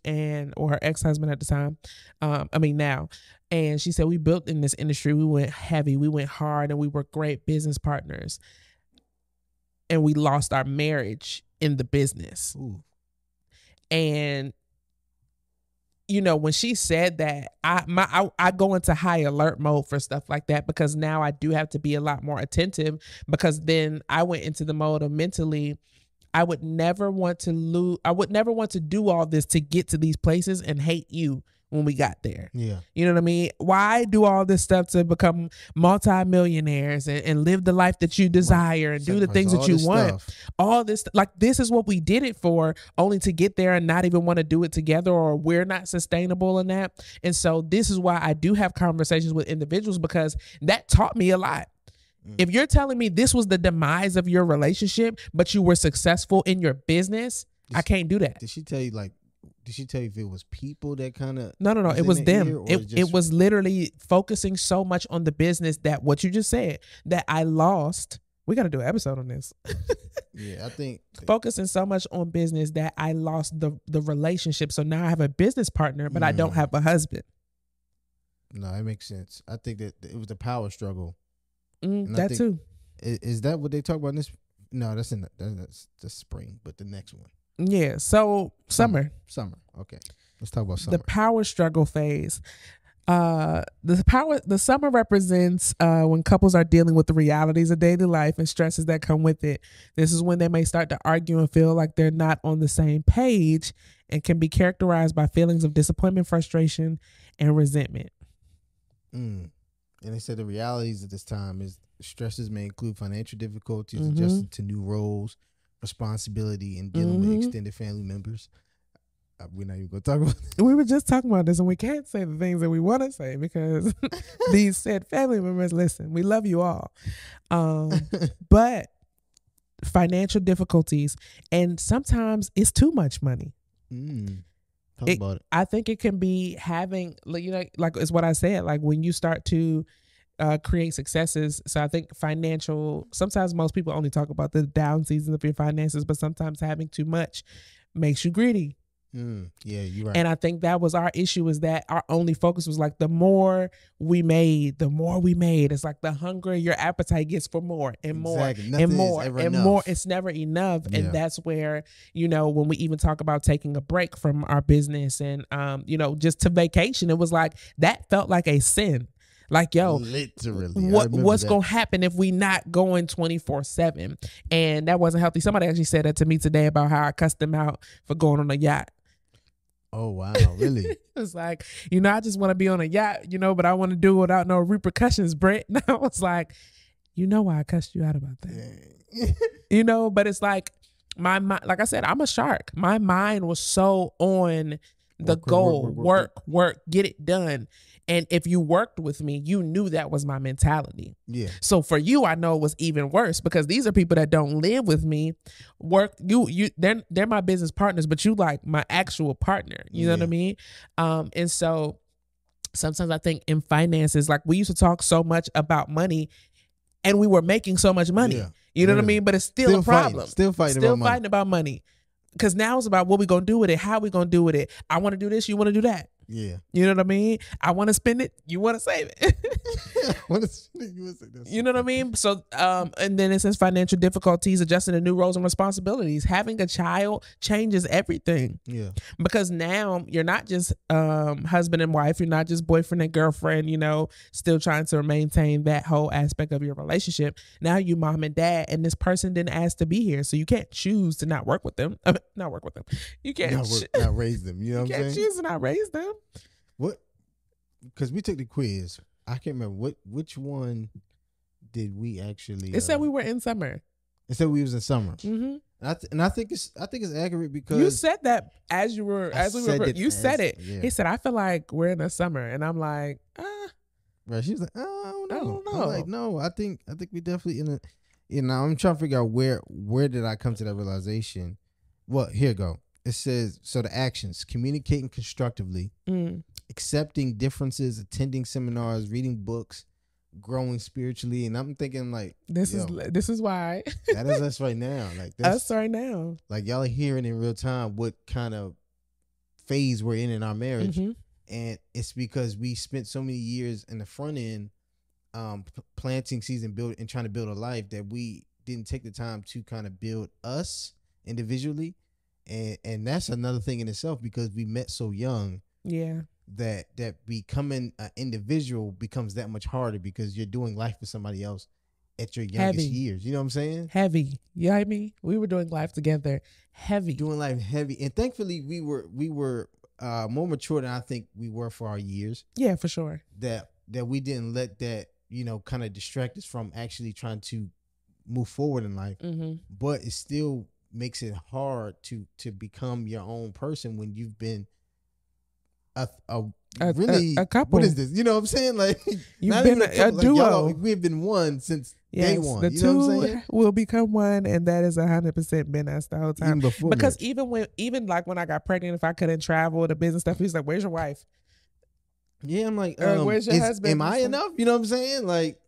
or her ex-husband at the time, now. And she said, we built in this industry. We went heavy, we went hard, and we were great business partners. And we lost our marriage in the business. Ooh. And, you know, when she said that, I go into high alert mode for stuff like that, because now I do have to be a lot more attentive, because then I went into the mode of mentally, I would never want to do all this to get to these places and hate you when we got there. Yeah. You know what I mean? Why do all this stuff to become multi-millionaires and live the life that you desire and do the things that you want? All this, like, this is what we did it for, only to get there and not even want to do it together, or we're not sustainable in that. And so this is why I do have conversations with individuals, because that taught me a lot. If you're telling me this was the demise of your relationship, but you were successful in your business, I can't do that. Did she tell you if it was people that kind of... No. It was them. It was literally focusing so much on the business that what you just said, that I lost. We got to do an episode on this. Yeah, I think... Focusing so much on business that I lost the relationship. So now I have a business partner, but I don't have a husband. No, it makes sense. I think that it was the power struggle. That too. Is that what they talk about in this? No, that's the spring, but the next one. Yeah. So summer. Okay. Let's talk about summer. The power struggle phase. The summer represents when couples are dealing with the realities of daily life and stresses that come with it. This is when they may start to argue and feel like they're not on the same page, and can be characterized by feelings of disappointment, frustration, and resentment. And they said the realities of this time is stresses may include financial difficulties, adjusting to new roles, responsibility, and dealing with extended family members. We're not even going to talk about that. We were just talking about this, and we can't say the things that we want to say because these said family members, listen, we love you all. But financial difficulties, and sometimes it's too much money. Talk about it. I think it can be having, like it's what I said, like when you start to create successes. So I think financial, sometimes most people only talk about the down seasons of your finances, but sometimes having too much makes you greedy. Yeah, you're right. And I think that was our issue, is that our only focus was like the more we made. It's like the hungrier your appetite gets for more and more and more and more. It's never enough. Yeah. And that's where, when we even talk about taking a break from our business and, just to vacation, it was like, that felt like a sin. Like, yo, literally, what's going to happen if we not going 24/7? And that wasn't healthy. Somebody actually said that to me today about how I cussed them out for going on a yacht. Oh, wow. Really? It's like, I just want to be on a yacht, but I want to do it without no repercussions, Brett. And I was like, why I cussed you out about that? But it's like, my mind, like I said, I'm a shark. My mind was so on the goal, work, get it done. And if you worked with me, you knew that was my mentality. Yeah. So for you, I know it was even worse, because these are people that don't live with me. They're my business partners, but you like my actual partner. You know what I mean? And so sometimes I think in finances, like we used to talk so much about money, and we were making so much money. Yeah. You know what I mean? But it's still a problem. Still fighting about money. Because now it's about what we gonna do with it, how we gonna do with it. I want to do this, you want to do that. Yeah. You know what I mean? I want to spend it, you want to save it. You know what I mean? So, and then it says financial difficulties, adjusting to new roles and responsibilities. Having a child changes everything. Yeah. Because now you're not just husband and wife, you're not just boyfriend and girlfriend, still trying to maintain that whole aspect of your relationship. Now you mom and dad, and this person didn't ask to be here, so you can't choose to not work with them. You can't not raise them. You know what I'm saying? You can't choose to not raise them. What? Because we took the quiz. I can't remember which one did we actually. It said we were in summer. It said we was in summer. Mm-hmm. And I think it's accurate, because you said that as you said it. Yeah. He said, I feel like we're in the summer, and I'm like, Right. She was like, I don't know. I'm like, no, I think we definitely in a. I'm trying to figure out where did I come to that realization. Well, here you go. It says, so the actions: communicating constructively, accepting differences, attending seminars, reading books, growing spiritually. And I'm thinking, like, this is why that is us right now. Like, that's us right now. Like, y'all are hearing in real time what kind of phase we're in our marriage. Mm-hmm. And it's because we spent so many years in the front end planting seeds and trying to build a life, that we didn't take the time to kind of build us individually. And that's another thing in itself, because we met so young. Yeah. That becoming an individual becomes that much harder, because you're doing life with somebody else at your youngest years. You know what I'm saying? Heavy. You know what I mean? We were doing life together. Heavy. Doing life heavy. And thankfully we were more mature than I think we were for our years. Yeah, for sure. That we didn't let that, kind of distract us from actually trying to move forward in life. Mm-hmm. But it still makes it hard to become your own person when you've been a couple. What is this? You know what I'm saying? Like, you've been a duo. We've been one since day one. The you know what I'm saying? Will become one, and that is 100% been us the whole time. Because even like when I got pregnant, if I couldn't travel, the business stuff, he's like, "Where's your wife?" Yeah, I'm like, "Where's your husband?" Am I enough? You know what I'm saying? Like,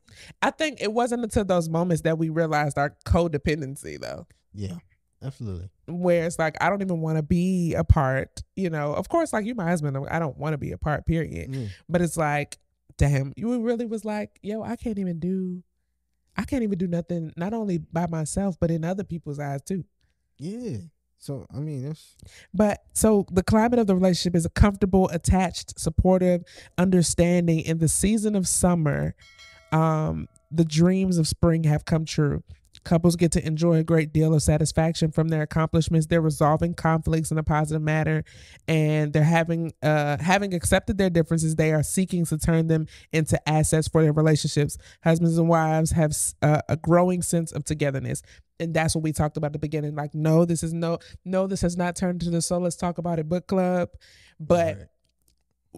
I think it wasn't until those moments that we realized our codependency, though. Yeah. Absolutely. Where it's like, I don't even want to be apart, of course, like, you my husband, I don't want to be apart, period. But it's like, damn, you really was like, yo, I can't I can't even do nothing, not only by myself, but in other people's eyes too. Yeah. So, I mean, that's. But so the climate of the relationship is a comfortable, attached, supportive, understanding. In the season of summer, the dreams of spring have come true. Couples get to enjoy a great deal of satisfaction from their accomplishments. They're resolving conflicts in a positive manner, and they're having accepted their differences, they are seeking to turn them into assets for their relationships. Husbands and wives have a growing sense of togetherness. And that's what we talked about at the beginning. Like, no, this has not turned into the So Let's Talk About It book club. But right.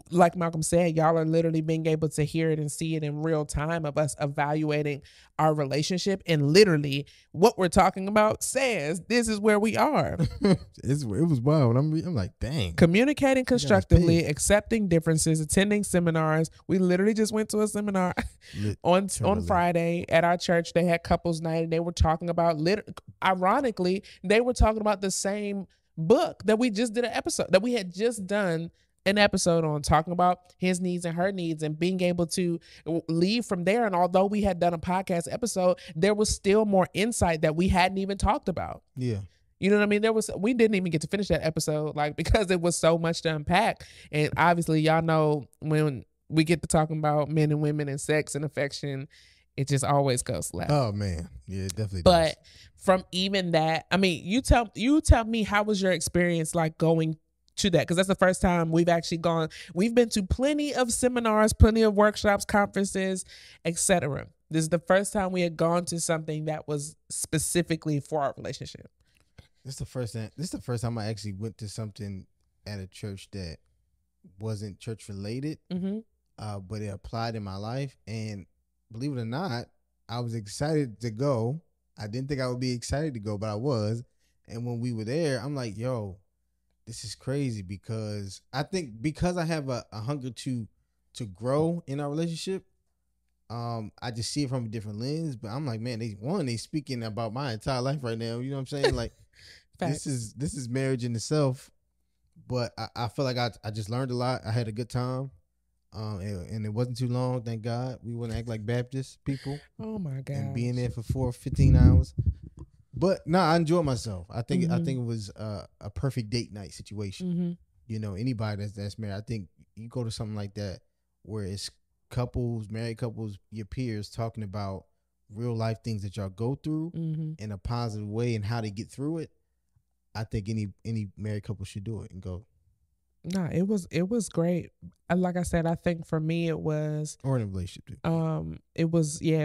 Like Malcolm said, y'all are literally being able to hear it and see it in real time of us evaluating our relationship. And literally what we're talking about says this is where we are. It was wild. I'm like, dang. Communicating constructively, accepting differences, attending seminars. We literally just went to a seminar on Friday at our church. They had couples night and they were talking about, ironically, they were talking about the same book that we just did an episode, that we had just done an episode on, talking about his needs and her needs, and being able to leave from there. And although we had done a podcast episode, there was still more insight that we hadn't even talked about. Yeah. You know what I mean? We didn't even get to finish that episode, like, because it was so much to unpack. And obviously y'all know when we get to talking about men and women and sex and affection, it just always goes left. Oh man. Yeah, it definitely does. But from even that, I mean, you tell me, how was your experience like going to that? Because that's the first time we've actually gone. We've been to plenty of seminars, plenty of workshops, conferences, etc. This is the first time we had gone to something that was specifically for our relationship. This is the first time I actually went to something at a church that wasn't church related, but it applied in my life. And believe it or not, I was excited to go. I didn't think I would be excited to go, but I was. And when we were there, I'm like, yo, this is crazy, because I think because I have a hunger to grow in our relationship, I just see it from a different lens. But I'm like, man, they speaking about my entire life right now. You know what I'm saying? Like, this is marriage in itself. But I feel like I just learned a lot. I had a good time. And it wasn't too long, thank God. We wouldn't act like Baptist people. Oh my God. And being there for 15 hours. But no, I enjoyed myself. I think it was a perfect date night situation. You know, anybody that's married, I think you go to something like that where it's married couples, your peers talking about real life things that y'all go through in a positive way and how they get through it. I think any married couple should do it and go. No, it was great. Like I said, I think for me it was, or in a relationship too. It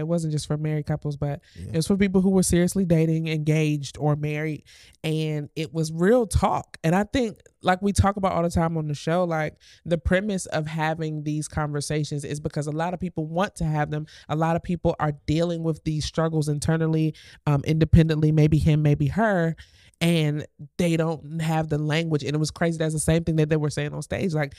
wasn't just for married couples, but it was for people who were seriously dating, engaged, or married, and it was real talk. And I think, like we talk about all the time on the show, like the premise of having these conversations is because a lot of people want to have them. A lot of people are dealing with these struggles internally, independently, maybe him, maybe her, and they don't have the language. And it was crazy. That's the same thing that they were saying on stage. Like,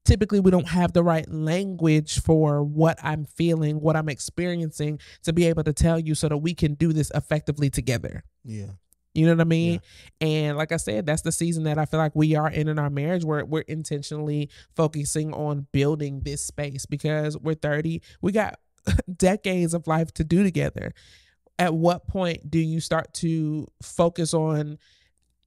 typically we don't have the right language for what I'm feeling, what I'm experiencing, to be able to tell you so that we can do this effectively together. Yeah. You know what I mean? Yeah. And like I said, that's the season that I feel like we are in our marriage, where we're intentionally focusing on building this space, because we're 30. We got decades of life to do together. At what point do you start to focus on,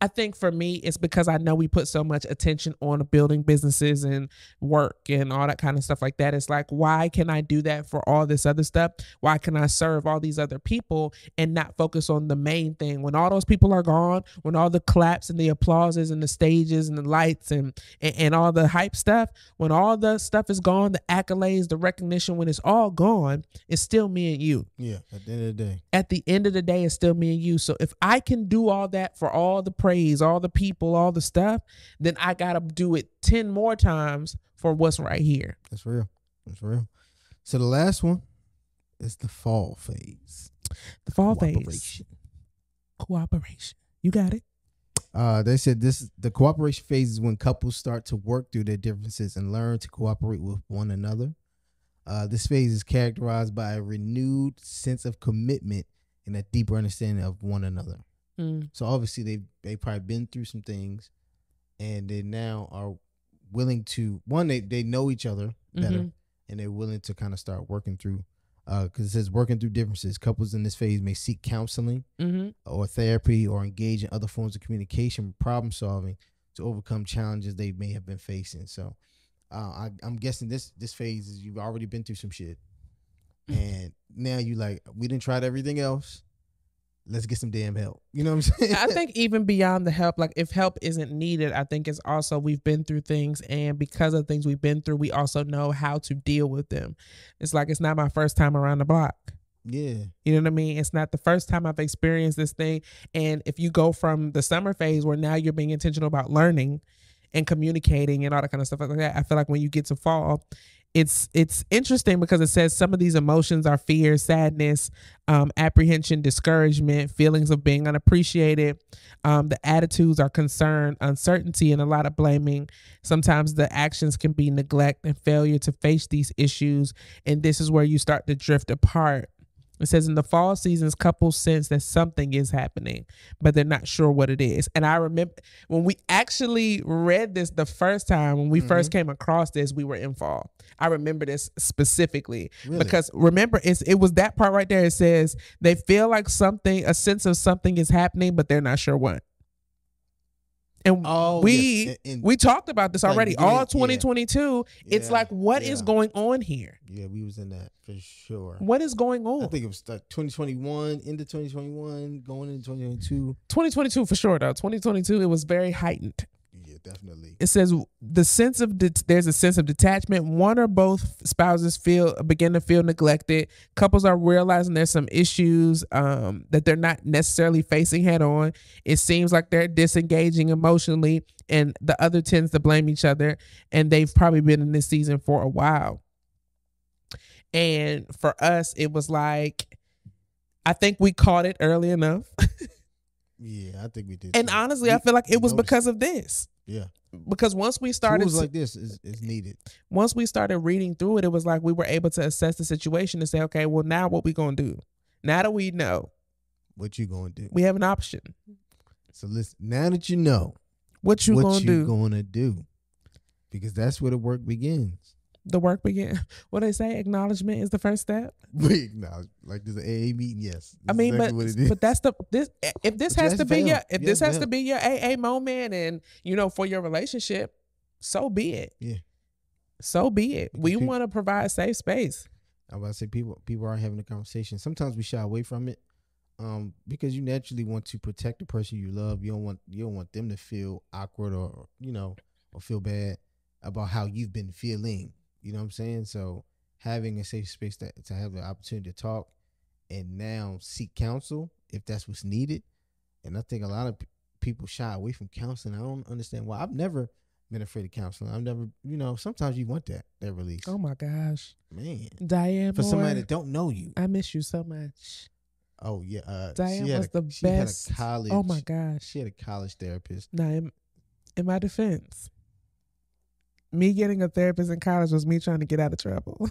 I think for me, it's because I know we put so much attention on building businesses and work and all that kind of stuff like that. It's like, why can I do that for all this other stuff? Why can I serve all these other people and not focus on the main thing? When all those people are gone, when all the claps and the applauses and the stages and the lights and all the hype stuff, when all the stuff is gone, the accolades, the recognition, when it's all gone, it's still me and you. Yeah, at the end of the day. At the end of the day, it's still me and you. So if I can do all that for all the praise, all the people, all the stuff, then I gotta do it 10 more times for what's right here. That's real. So the last one is the fall phase. The fall phase. Cooperation. You got it. They said the cooperation phase is when couples start to work through their differences and learn to cooperate with one another. This phase is characterized by a renewed sense of commitment and a deeper understanding of one another. So obviously they probably been through some things, and they now are willing to, one, they know each other better, and they're willing to kind of start working through Because it says working through differences. Couples in this phase may seek counseling Mm-hmm. or therapy or engage in other forms of communication, problem solving to overcome challenges they may have been facing. So I'm guessing this phase is you've already been through some shit, and now you like, we done tried everything else. Let's get some damn help. You know what I'm saying? I think even beyond the help, like if help isn't needed, I think it's also we've been through things, and because of things we've been through, we also know how to deal with them. It's like, it's not my first time around the block. Yeah. You know what I mean? It's not the first time I've experienced this thing. And if you go from the summer phase where now you're being intentional about learning and communicating and all that kind of stuff like that, I feel like when you get to fall, it's interesting because it says some of these emotions are fear, sadness, apprehension, discouragement, feelings of being unappreciated. The attitudes are concern, uncertainty, and a lot of blaming. Sometimes the actions can be neglect and failure to face these issues. And this is where you start to drift apart. It says in the fall seasons, couples sense that something is happening, but they're not sure what it is. And I remember when we actually read this the first time, when we first came across this, we were in fall. I remember this specifically because remember, it was that part right there. It says they feel like a sense of something is happening, but they're not sure what. And we talked about this already. All 2022, it's like, what is going on here? Yeah, we was in that for sure. What is going on? I think it was 2021, into 2021, going into 2022. 2022 for sure, though. 2022, it was very heightened. Yeah, definitely. It says there's a sense of detachment. One or both spouses begin to feel neglected. Couples are realizing there's some issues that they're not necessarily facing head on. It seems like they're disengaging emotionally, and the other tends to blame each other. And they've probably been in this season for a while. And for us, it was like, I think we caught it early enough. Yeah, I think we did. And honestly, I feel like it was because of this. Yeah. Because once we started, tools like this is needed. Once we started reading through it, it was like we were able to assess the situation and say, okay, well, now what we gonna do? Now that we know, what you gonna do? We have an option. So listen, now that you know what you gonna do, because that's where the work begins. The work begins. What they say, acknowledgement is the first step. We acknowledge, like there's an AA meeting. Yes, I mean, exactly but that's if this has to be your AA moment, and for your relationship, so be it. Yeah, so be it. We want to provide safe space. I was about to say people are having a conversation. Sometimes we shy away from it, because you naturally want to protect the person you love. You don't want them to feel awkward or feel bad about how you've been feeling. You know what I'm saying? So having a safe space to have the opportunity to talk and now seek counsel if that's what's needed. And I think a lot of people shy away from counseling. I don't understand why. I've never been afraid of counseling. I've never, sometimes you want that release. Oh my gosh. Man. Diane For somebody that don't know you. I miss you so much. Oh yeah. Diane was the best. She had a college. Oh my gosh. She had a college therapist. Now, in my defense, me getting a therapist in college was me trying to get out of trouble.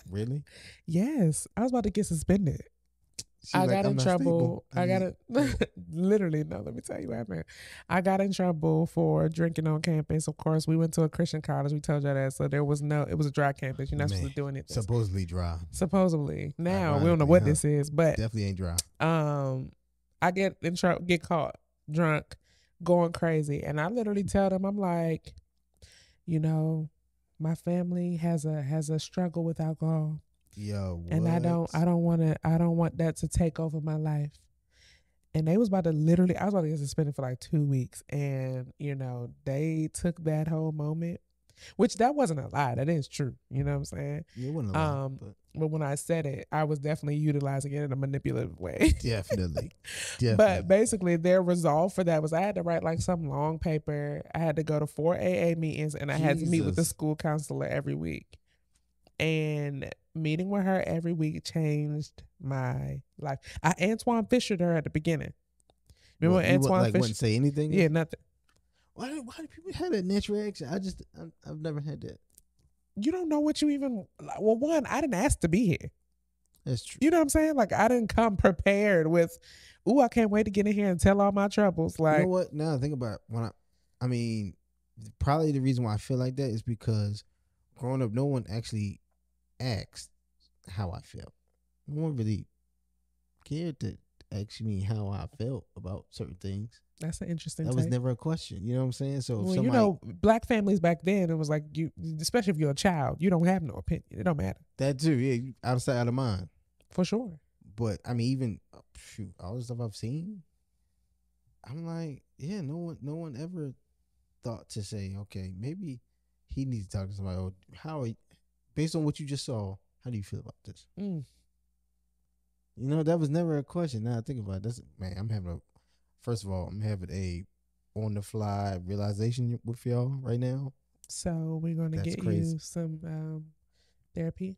Really? Yes. I was about to get suspended. I got in trouble. Literally, no, let me tell you what happened. I got in trouble for drinking on campus. Of course, we went to a Christian college. We told you that. So it was a dry campus. You're not supposed to do anything. Supposedly dry. Supposedly. Now, we don't know what this is, but definitely ain't dry. I get in trouble, get caught drunk, going crazy. And I literally tell them, I'm like, my family has a struggle with alcohol. Yo, what? And I don't want that to take over my life. And I was about to get suspended for like 2 weeks. And, they took that whole moment, which that wasn't a lie. That is true. You know what I'm saying? It wasn't a lie. But when I said it, I was definitely utilizing it in a manipulative way. Definitely. But basically their resolve for that was I had to write like some long paper. I had to go to 4 AA meetings, and I had to meet with the school counselor every week. And meeting with her every week changed my life. I Antoine Fishered her at the beginning. Remember Antoine Fisher? Wouldn't say anything? Yeah, nothing. Why do people have that natural reaction? I've never had that. You don't know what you even. Well, one, I didn't ask to be here. That's true. You know what I'm saying? Like, I didn't come prepared with, I can't wait to get in here and tell all my troubles. Like, you know what? Now think about it. Probably the reason why I feel like that is because growing up, no one actually asked how I felt. no one really cared to ask me how I felt about certain things. That's an interesting That take. was never a question. You know what I'm saying? So well, you know, black families back then, it was like you, especially if you're a child, you don't have no opinion. It don't matter. That too, yeah, you out of sight, out of mind. For sure. But I mean, even all the stuff I've seen, I'm like, yeah, no one ever thought to say, okay, maybe he needs to talk to somebody. Or how, based on what you just saw, how do you feel about this? You know, that was never a question. Now I think about it, first of all, I'm having a on the fly realization with y'all right now. So we're gonna get crazy. You some therapy.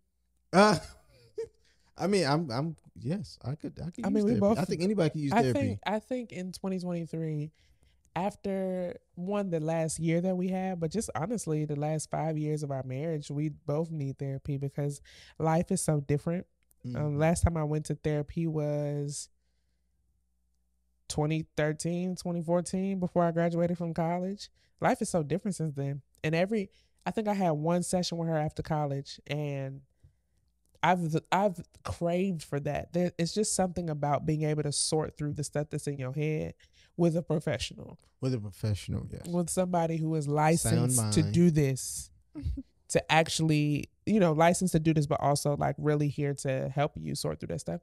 I mean, I'm yes, I could use we therapy. both. I think anybody can use therapy. I think in 2023, after the last year that we had, but just honestly, the last 5 years of our marriage, we both need therapy because life is so different. Last time I went to therapy was 2013, 2014, before I graduated from college. Life is so different since then. And I think I had one session with her after college, and I've craved for that. It's just something about being able to sort through the stuff that's in your head with a professional. With a professional, yes. With somebody who is licensed to do this, to actually, licensed to do this, but also like really here to help you sort through that stuff.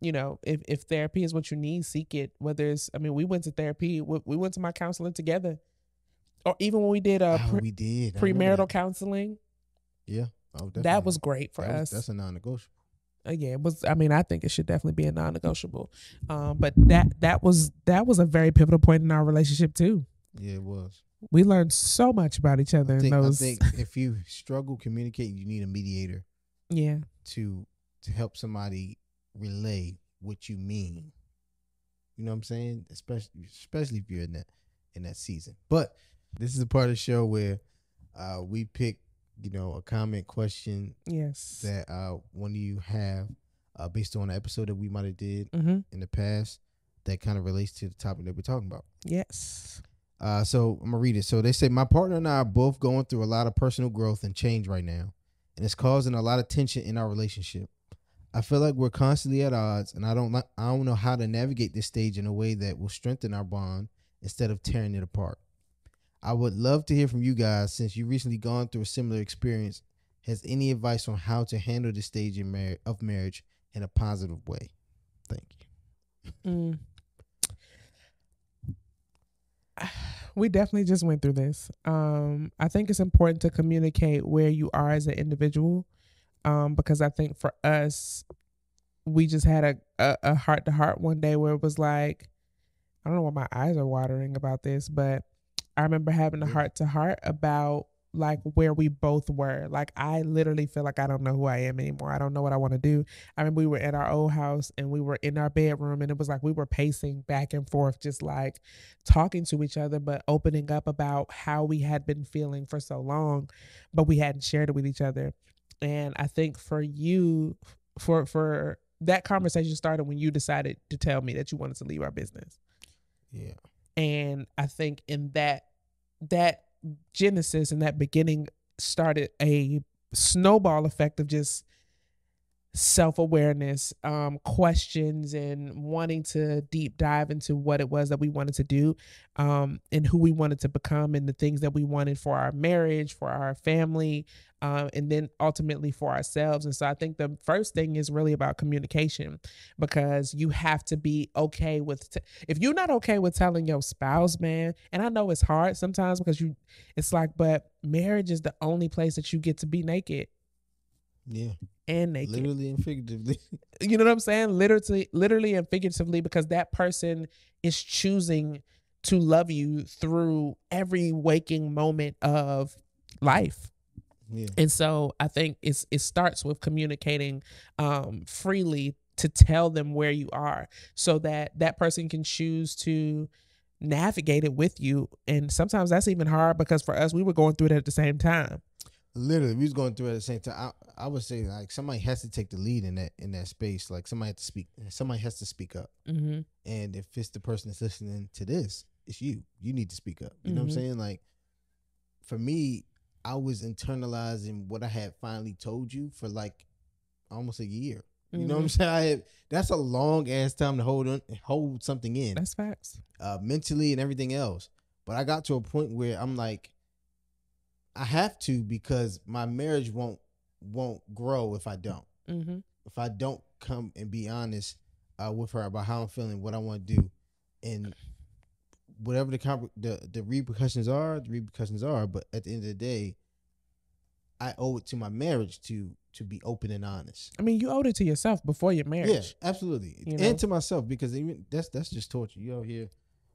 If therapy is what you need, seek it. Whether it's, we went to therapy. We went to my counselor together, or even when we did premarital counseling. Yeah. Oh, that was great for us. That's a non-negotiable. Yeah, it was. I think it should definitely be a non-negotiable. But that was a very pivotal point in our relationship too. Yeah, it was. We learned so much about each other. I think if you struggle communicating, you need a mediator. Yeah. To help somebody relay what you mean. You know what I'm saying? Especially if you're in that season. But this is a part of the show where we pick, a comment question. Yes. That one of you have based on an episode that we might have did in the past that kind of relates to the topic that we're talking about. Yes. So I'm gonna read it. So they say, my partner and I are both going through a lot of personal growth and change right now, and it's causing a lot of tension in our relationship. I feel like we're constantly at odds, and I don't know how to navigate this stage in a way that will strengthen our bond instead of tearing it apart. I would love to hear from you guys, since you've recently gone through a similar experience. Has any advice on how to handle this stage of marriage in a positive way? Thank you. We definitely just went through this. I think it's important to communicate where you are as an individual, because I think for us, we just had a heart-to-heart one day where it was like, I don't know why my eyes are watering about this, but I remember having a heart-to-heart about like where we both were. Like, I literally feel like I don't know who I am anymore. I don't know what I want to do. I remember we were at our old house and we were in our bedroom, and it was like we were pacing back and forth, just like talking to each other, but opening up about how we had been feeling for so long, but we hadn't shared it with each other. And I think for you, for that conversation started when you decided to tell me that you wanted to leave our business. Yeah. And I think in that genesis and that beginning started a snowball effect of just self-awareness, questions, and wanting to deep dive into what it was that we wanted to do, and who we wanted to become, and the things that we wanted for our marriage, for our family, and then ultimately for ourselves. And so I think the first thing is really about communication, because you have to be okay with, if you're not okay with telling your spouse, man, and I know it's hard sometimes because it's like, but marriage is the only place that you get to be naked. Yeah. And naked. Literally and figuratively. You know what I'm saying? Literally and figuratively, because that person is choosing to love you through every waking moment of life. Yeah. And so I think it starts with communicating freely to tell them where you are, so that person can choose to navigate it with you. And sometimes that's even hard, because for us, we were going through it at the same time. Literally, we was going through it at the same time. I would say, like, somebody has to take the lead in that space. Like, somebody has to speak up. Mm-hmm. And if it's the person that's listening to this, it's you. You need to speak up. You know what I'm saying? Like, for me, I was internalizing what I had finally told you for like almost a year. You know what I'm saying? That's a long ass time to hold something in. That's facts. Mentally and everything else. But I got to a point where I'm like, I have to, because my marriage won't grow if I don't. Mm-hmm. If I don't come and be honest with her about how I'm feeling, what I want to do, and whatever the repercussions are, the repercussions are. But at the end of the day, I owe it to my marriage to be open and honest. I mean, you owed it to yourself before your marriage. Yeah, absolutely, and to myself, because even that's just torture. You out here,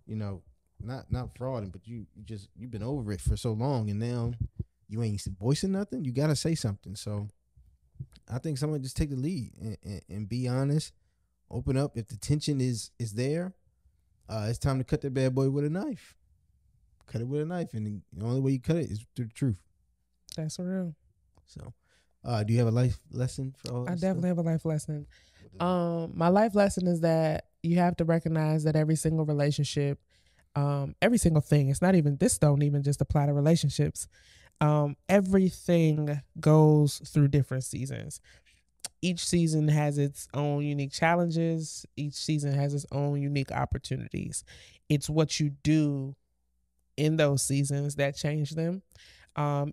not frauding, but you've been over it for so long, and now you ain't voicing nothing. You gotta say something. So I think someone just take the lead and be honest, open up. If the tension is there, it's time to cut that bad boy with a knife. Cut it with a knife, and the only way you cut it is through the truth. That's real. So, do you have a life lesson for all this? I definitely have a life lesson. My life lesson is that you have to recognize that every single relationship, every single thing, this don't even just apply to relationships. Everything goes through different seasons. Each season has its own unique challenges. Each season has its own unique opportunities. It's what you do in those seasons that change them.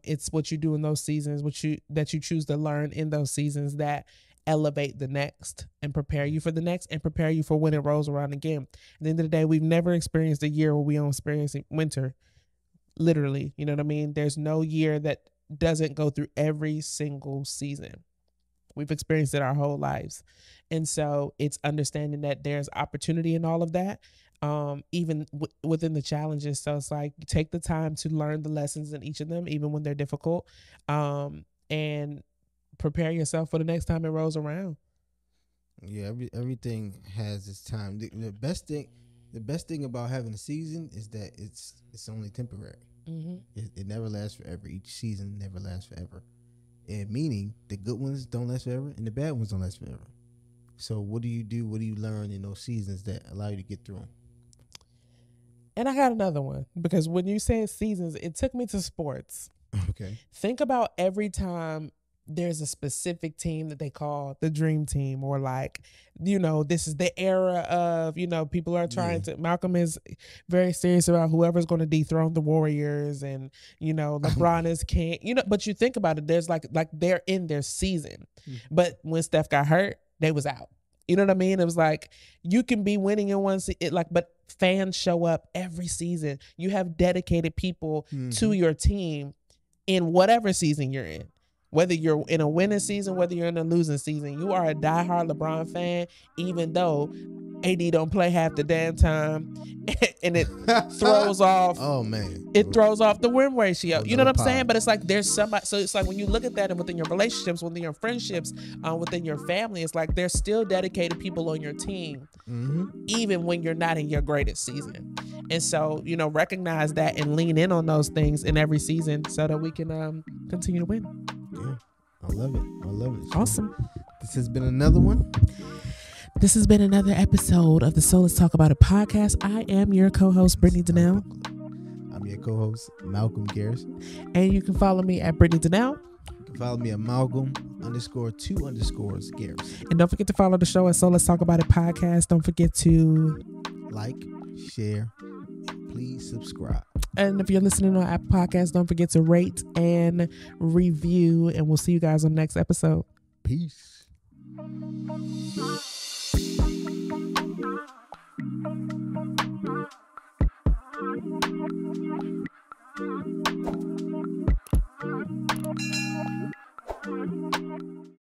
It's what you do in those seasons, that you choose to learn in those seasons that elevate the next and prepare you for the next and prepare you for when it rolls around again. At the end of the day, we've never experienced a year where we don't experience winter. Literally, you know what I mean? There's no year that doesn't go through every single season. We've experienced it our whole lives. And so it's understanding that there's opportunity in all of that, even within the challenges. So it's like, take the time to learn the lessons in each of them, even when they're difficult, and prepare yourself for the next time it rolls around. Yeah, everything has its time. The best thing about having a season is that it's only temporary. Mm-hmm. It never lasts forever. Each season never lasts forever. And meaning the good ones don't last forever and the bad ones don't last forever. So what do you do? What do you learn in those seasons that allow you to get through them? And I got another one, because when you said seasons, it took me to sports. Okay. Think about every time there's a specific team that they call the dream team, or like, this is the era of, people are trying to, Malcolm is very serious about whoever's going to dethrone the Warriors, and, LeBron is king, but you think about it, there's like they're in their season. But when Steph got hurt, they was out. You know what I mean? It was like, you can be winning in one season, but fans show up every season. You have dedicated people to your team in whatever season you're in. Whether you're in a winning season, whether you're in a losing season, you are a diehard LeBron fan, even though AD don't play half the damn time, and it throws off. Oh man, it throws off the win ratio. You know what I'm saying? But it's like there's somebody. So it's like when you look at that, and within your relationships, within your friendships, within your family, it's like there's still dedicated people on your team, even when you're not in your greatest season. And so recognize that and lean in on those things in every season so that we can continue to win. Yeah, I love it. Awesome. This has been another one. This has been another episode of the So Let's Talk About It podcast. I am your co-host, Brittany Donnell. I'm your co-host, Malcolm Garrison. And you can follow me at Brittany Donnell. You can follow me at Malcolm_2_ Garrison. And don't forget to follow the show at So Let's Talk About It podcast. Don't forget to like, share, and please subscribe. And if you're listening on Apple Podcasts, don't forget to rate and review. And we'll see you guys on the next episode. Peace.